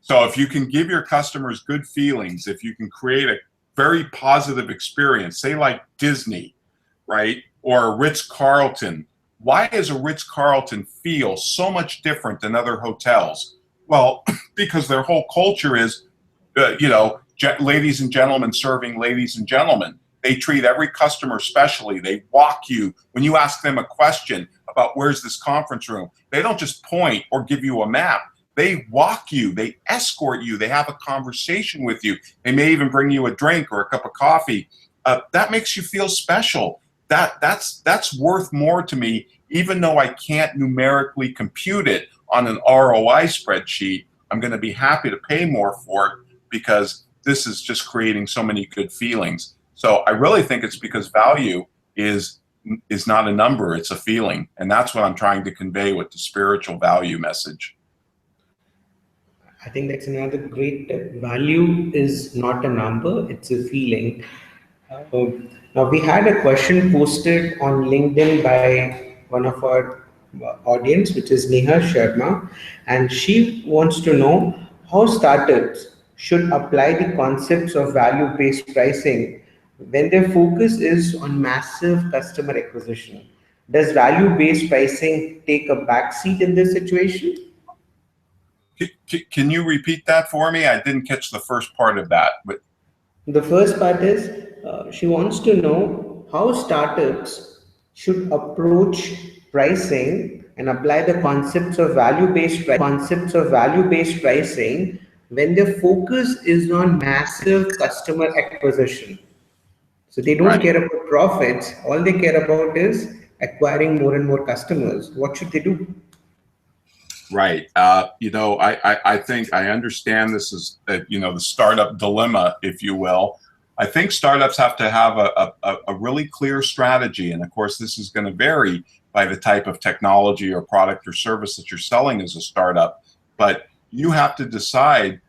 So if you can give your customers good feelings, if you can create a very positive experience, say like Disney, right? Or a Ritz-Carlton. Why does a Ritz-Carlton feel so much different than other hotels? Well, because their whole culture is, ladies and gentlemen serving ladies and gentlemen. They treat every customer specially. They walk you. When you ask them a question about where's this conference room, they don't just point or give you a map. They walk you. They escort you. They have a conversation with you. They may even bring you a drink or a cup of coffee. That makes you feel special. That's worth more to me, even though I can't numerically compute it on an ROI spreadsheet. I'm going to be happy to pay more for it because this is just creating so many good feelings. So I really think it's because value is not a number, it's a feeling. And that's what I'm trying to convey with the spiritual value message. I think that's another great tip. Value is not a number, it's a feeling. Now, we had a question posted on LinkedIn by one of our audience, which is Neha Sharma, and she wants to know how startups should apply the concepts of value-based pricing when their focus is on massive customer acquisition. Does value-based pricing take a backseat in this situation? Can you repeat that for me? I didn't catch the first part of that. But the first part is she wants to know how startups should approach pricing and apply the concepts of value-based pricing when their focus is on massive customer acquisition. So they don't care about profits. All they care about is acquiring more and more customers. What should they do? Right. I think I understand this is, the startup dilemma, if you will. I think startups have to have a really clear strategy. And of course, this is going to vary by the type of technology or product or service that you're selling as a startup. But you have to decide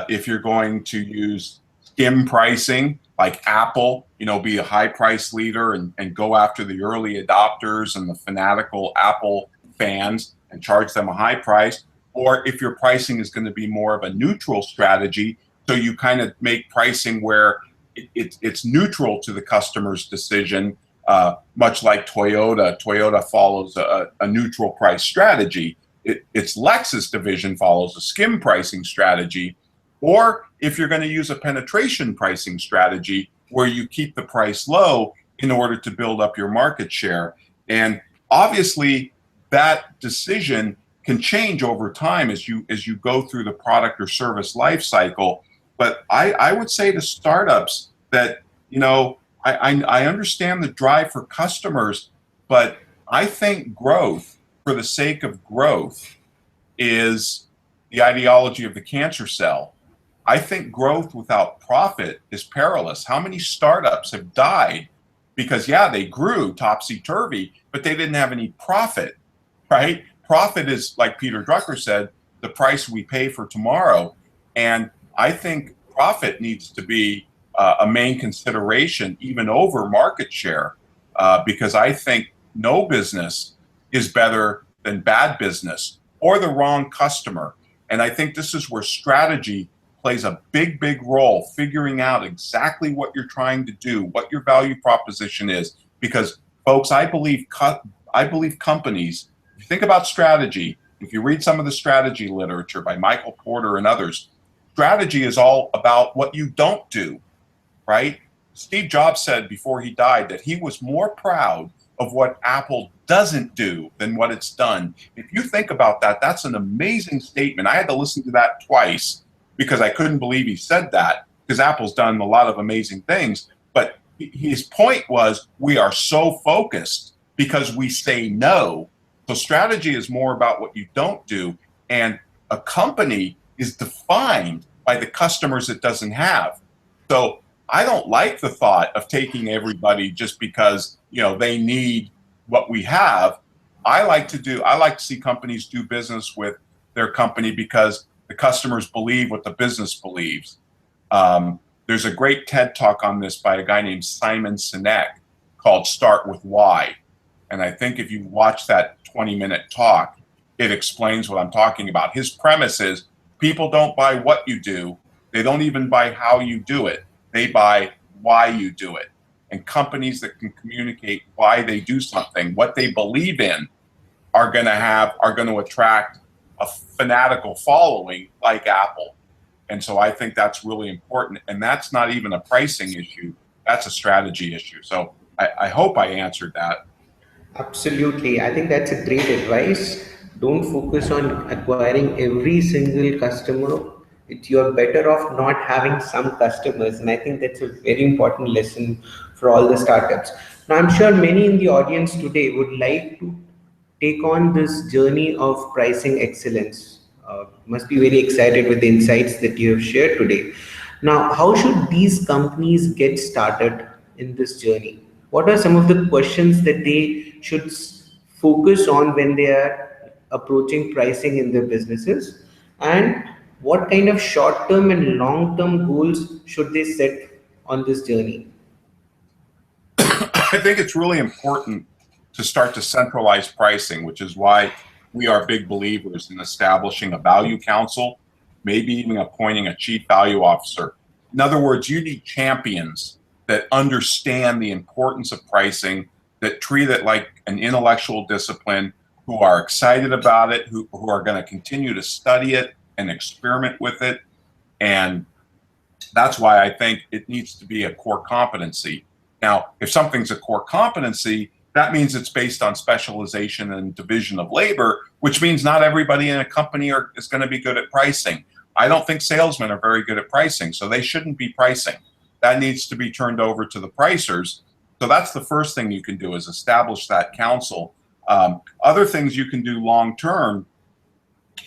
If you're going to use skim pricing, like Apple, be a high price leader and go after the early adopters and the fanatical Apple fans and charge them a high price. Or if your pricing is going to be more of a neutral strategy, so you kind of make pricing where it's neutral to the customer's decision, much like Toyota. Toyota follows a neutral price strategy. Its Lexus division follows a skim pricing strategy. Or if you're going to use a penetration pricing strategy where you keep the price low in order to build up your market share. And obviously that decision can change over time as you go through the product or service life cycle. But I would say to startups that, I understand the drive for customers, but I think growth for the sake of growth is the ideology of the cancer cell. I think growth without profit is perilous. How many startups have died because, they grew topsy-turvy, but they didn't have any profit, right? Profit is, like Peter Drucker said, the price we pay for tomorrow. And I think profit needs to be a main consideration, even over market share, because I think no business is better than bad business or the wrong customer. And I think this is where strategy plays a big, big role, figuring out exactly what you're trying to do, what your value proposition is. Because, folks, I believe companies, if you think about strategy, if you read some of the strategy literature by Michael Porter and others, strategy is all about what you don't do, right? Steve Jobs said before he died that he was more proud of what Apple doesn't do than what it's done. If you think about that, that's an amazing statement. I had to listen to that twice because I couldn't believe he said that, because Apple's done a lot of amazing things. But his point was, we are so focused because we say no. So strategy is more about what you don't do. And a company is defined by the customers it doesn't have. So I don't like the thought of taking everybody just because, they need what we have. I like to see companies do business with their company because the customers believe what the business believes. There's a great TED talk on this by a guy named Simon Sinek called Start With Why. And I think if you watch that 20-minute talk, it explains what I'm talking about. His premise is people don't buy what you do. They don't even buy how you do it. They buy why you do it. And companies that can communicate why they do something, what they believe in, are going to attract a fanatical following like Apple. And so I think that's really important. And that's not even a pricing issue. That's a strategy issue. So I hope I answered that. Absolutely. I think that's a great advice. Don't focus on acquiring every single customer. You're better off not having some customers. And I think that's a very important lesson for all the startups. Now, I'm sure many in the audience today would like to take on this journey of pricing excellence. Must be very excited with the insights that you have shared today. Now, how should these companies get started in this journey? What are some of the questions that they should focus on when they are approaching pricing in their businesses? And what kind of short term and long term goals should they set on this journey? I think it's really important to start to centralize pricing, which is why we are big believers in establishing a value council, maybe even appointing a chief value officer. In other words, you need champions that understand the importance of pricing, that treat it like an intellectual discipline, who are excited about it, who are going to continue to study it and experiment with it. And that's why I think it needs to be a core competency. Now, if something's a core competency, that means it's based on specialization and division of labor, which means not everybody in a company is going to be good at pricing. I don't think salesmen are very good at pricing, so they shouldn't be pricing. That needs to be turned over to the pricers. So that's the first thing you can do, is establish that council. Other things you can do long term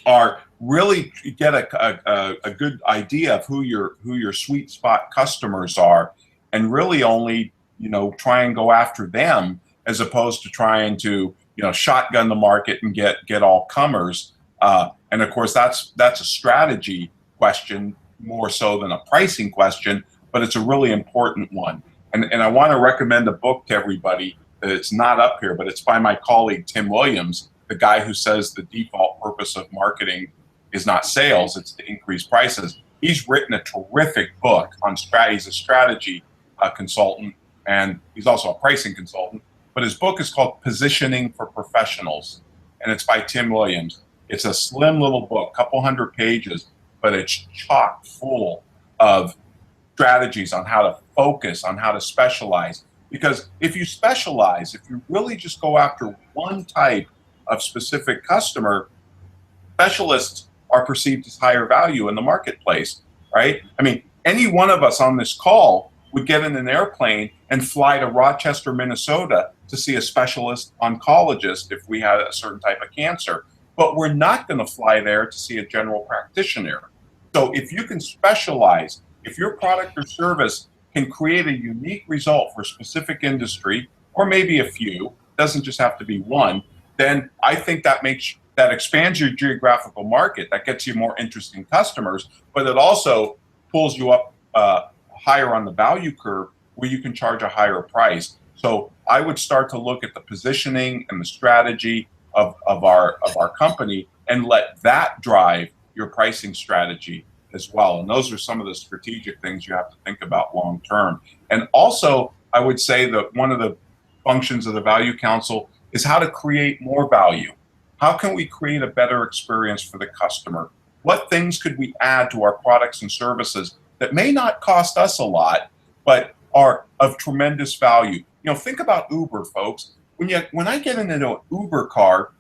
are really get a good idea of who your sweet spot customers are, and really only try and go after them, as opposed to trying to shotgun the market and get all comers. And of course that's a strategy, question more so than a pricing question, but it's a really important one. And I want to recommend a book to everybody. It's not up here, but it's by my colleague Tim Williams, the guy who says the default purpose of marketing is not sales, it's to increase prices. He's written a terrific book on strategy. He's a strategy consultant, and he's also a pricing consultant. But his book is called Positioning for Professionals, and it's by Tim Williams. It's a slim little book, couple hundred pages, but it's chock full of strategies on how to focus, on how to specialize. Because if you specialize, if you really just go after one type of specific customer, specialists are perceived as higher value in the marketplace, right? I mean, any one of us on this call would get in an airplane and fly to Rochester, Minnesota to see a specialist oncologist if we had a certain type of cancer. But we're not going to fly there to see a general practitioner. So if you can specialize, if your product or service can create a unique result for a specific industry, or maybe a few, doesn't just have to be one, then I think that expands your geographical market. That gets you more interesting customers, but it also pulls you up higher on the value curve where you can charge a higher price. So I would start to look at the positioning and the strategy of our company and let that drive your pricing strategy as well. And those are some of the strategic things you have to think about long term. And also, I would say that one of the functions of the Value Council is how to create more value. How can we create a better experience for the customer? What things could we add to our products and services that may not cost us a lot, but are of tremendous value? You know, think about Uber, folks. When I get into an Uber car,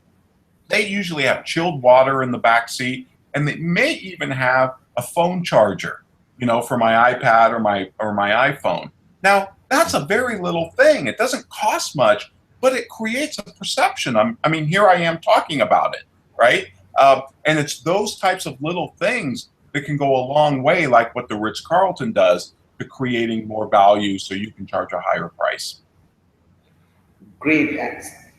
they usually have chilled water in the back seat, and they may even have a phone charger, you know, for my iPad or my iPhone. Now, that's a very little thing. It doesn't cost much, but it creates a perception. I mean, here I am talking about it, right? And it's those types of little things that can go a long way, like what the Ritz-Carlton does, to creating more value so you can charge a higher price. Great.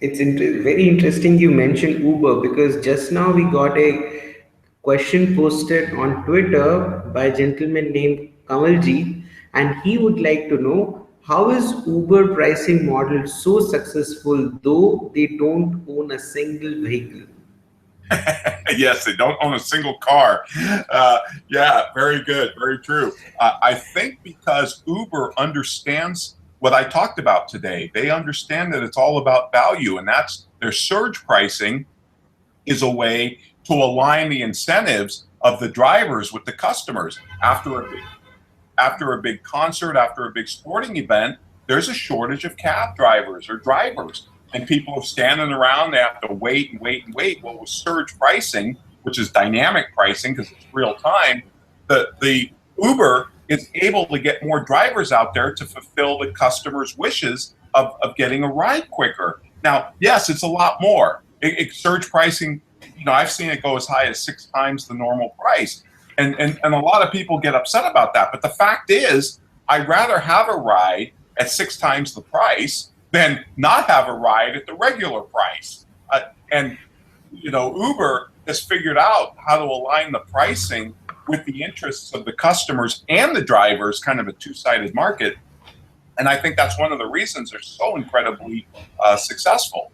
Very interesting you mentioned Uber, because just now we got a question posted on Twitter by a gentleman named Kamalji, and he would like to know, how is Uber pricing model so successful though they don't own a single vehicle? Yes, they don't own a single car. Yeah, very good, very true. I think because Uber understands what I talked about today. They understand that it's all about value, and that's their surge pricing is a way to align the incentives of the drivers with the customers. After a big concert, after a big sporting event, there's a shortage of cab drivers or drivers, and people are standing around. They have to wait and wait and wait. Well, with surge pricing, which is dynamic pricing because it's real time, the Uber is able to get more drivers out there to fulfill the customer's wishes of getting a ride quicker. Now, yes, it's a lot more. Surge pricing, you know, I've seen it go as high as 6 times the normal price. And a lot of people get upset about that. But the fact is, I'd rather have a ride at 6 times the price than not have a ride at the regular price. And, you know, Uber has figured out how to align the pricing with the interests of the customers and the drivers, kind of a two-sided market. And I think that's one of the reasons they're so incredibly successful.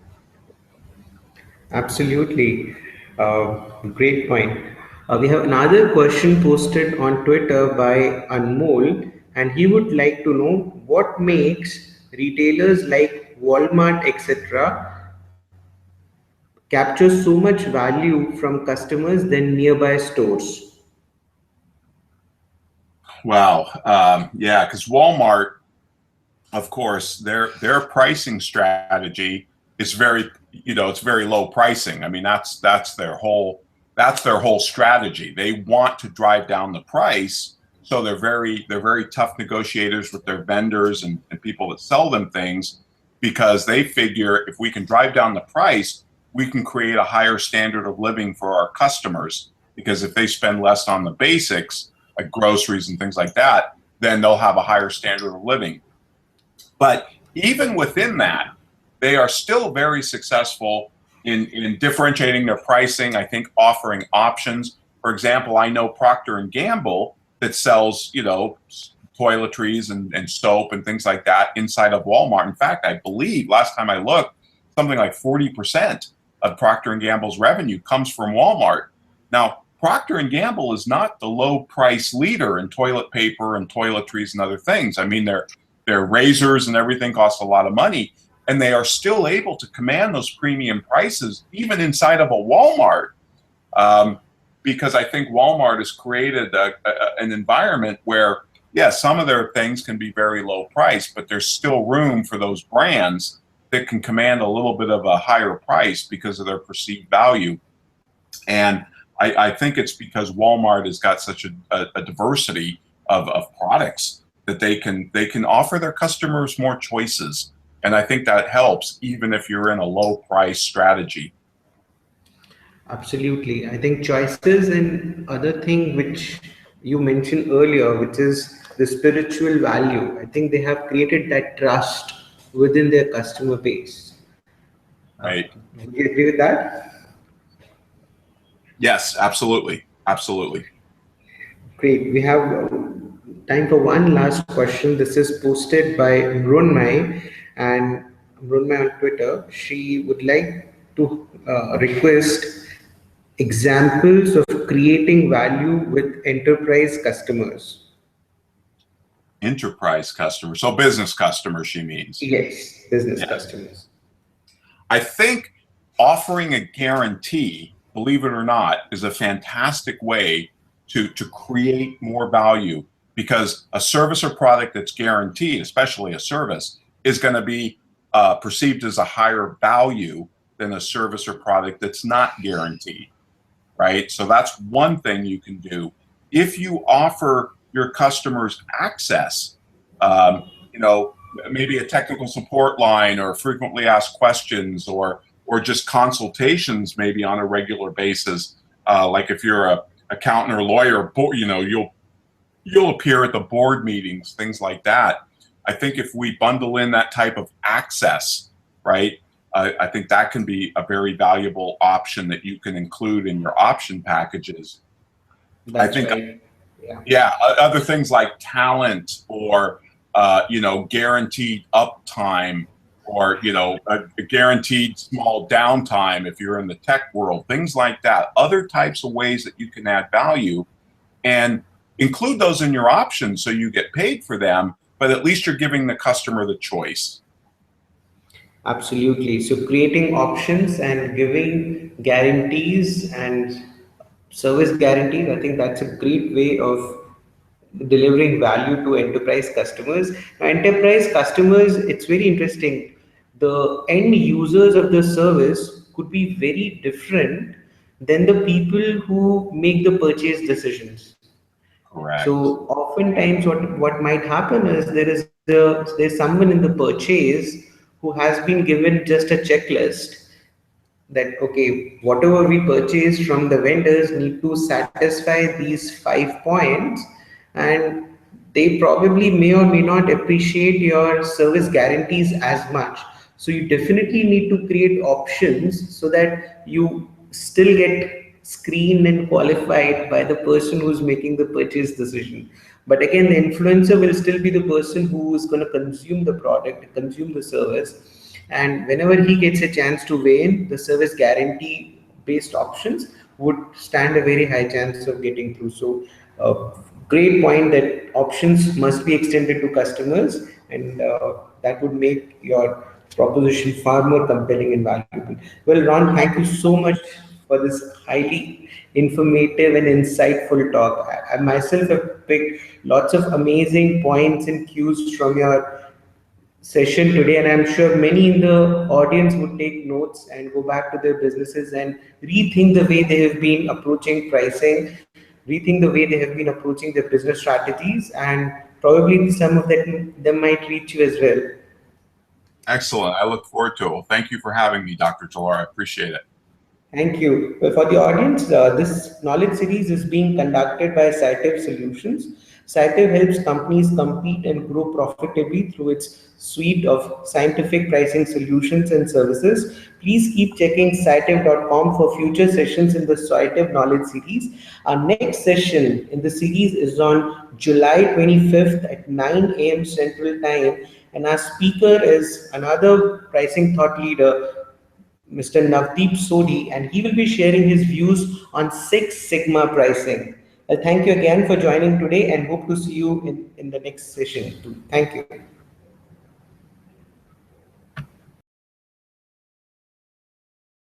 Absolutely. Great point. We have another question posted on Twitter by Anmol, and he would like to know what makes retailers like Walmart, etc., capture so much value from customers than nearby stores. Wow. Yeah, because Walmart, of course, their pricing strategy is very, you know, it's very low pricing. I mean, that's their whole strategy. They want to drive down the price, so they're very tough negotiators with their vendors and people that sell them things, because they figure if we can drive down the price, we can create a higher standard of living for our customers. Because if they spend less on the basics, like groceries and things like that, then they'll have a higher standard of living. But even within that, they are still very successful in differentiating their pricing, I think offering options. For example, I know Procter and Gamble that sells, toiletries and soap and things like that inside of Walmart. In fact, I believe last time I looked, something like 40% of Procter and Gamble's revenue comes from Walmart. Now, Procter and Gamble is not the low price leader in toilet paper and toiletries and other things. I mean, their razors and everything cost a lot of money, and they are still able to command those premium prices even inside of a Walmart. Because I think Walmart has created an environment where, yeah, some of their things can be very low price, but there's still room for those brands that can command a little bit of a higher price because of their perceived value. And I think it's because Walmart has got such a diversity of products that they can offer their customers more choices. And I think that helps even if you're in a low price strategy. Absolutely. I think choices and other thing which you mentioned earlier, which is the spiritual value. I think they have created that trust within their customer base. Right. Would you agree with that? Yes, absolutely. Absolutely. Great. We have time for one last question. This is posted by Mrunmai, and Mrunmai on Twitter. She would like to request examples of creating value with enterprise customers. Enterprise customers, so business customers, she means. Yes, business customers. I think offering a guarantee, believe it or not, is a fantastic way to create more value, because a service or product that's guaranteed, especially a service, is going to be perceived as a higher value than a service or product that's not guaranteed, right? So that's one thing you can do. If you offer your customers access, maybe a technical support line or frequently asked questions or just consultations maybe on a regular basis, like if you're a accountant or lawyer, you'll appear at the board meetings, things like that. I think if we bundle in that type of access, right, I think that can be a very valuable option that you can include in your option packages. That's I think, right. other things like talent or guaranteed uptime, or a guaranteed small downtime if you're in the tech world, things like that. Other types of ways that you can add value, and include those in your options so you get paid for them, but at least you're giving the customer the choice. Absolutely. So creating options and giving guarantees and service guarantees, I think that's a great way of delivering value to enterprise customers. Now, enterprise customers, it's very interesting. The end users of the service could be very different than the people who make the purchase decisions. Correct. So oftentimes what might happen is there's someone in the purchase who has been given just a checklist that, okay, whatever we purchase from the vendors need to satisfy these 5 points, and they probably may or may not appreciate your service guarantees as much. So you definitely need to create options so that you still get screened and qualified by the person who's making the purchase decision. But again, the influencer will still be the person who is going to consume the product, consume the service, and whenever he gets a chance to weigh in, the service guarantee based options would stand a very high chance of getting through. So great point that options must be extended to customers, and that would make your proposition far more compelling and valuable. Well, Ron, thank you so much for this highly informative and insightful talk. I myself have picked lots of amazing points and cues from your session today, and I'm sure many in the audience would take notes and go back to their businesses and rethink the way they have been approaching pricing, rethink the way they have been approaching their business strategies, and probably some of them might reach you as well. Excellent. I look forward to it. Well, thank you for having me, Dr. Talar. I appreciate it. Thank you. Well, for the audience, this knowledge series is being conducted by Sciative Solutions. Sciative helps companies compete and grow profitably through its suite of scientific pricing solutions and services. Please keep checking sciative.com for future sessions in the Sciative Knowledge series. Our next session in the series is on July 25th at 9 a.m. Central Time, and our speaker is another pricing thought leader, Mr. Navdeep Sodhi, and he will be sharing his views on Six Sigma pricing. Well, thank you again for joining today and hope to see you in the next session too. Thank you.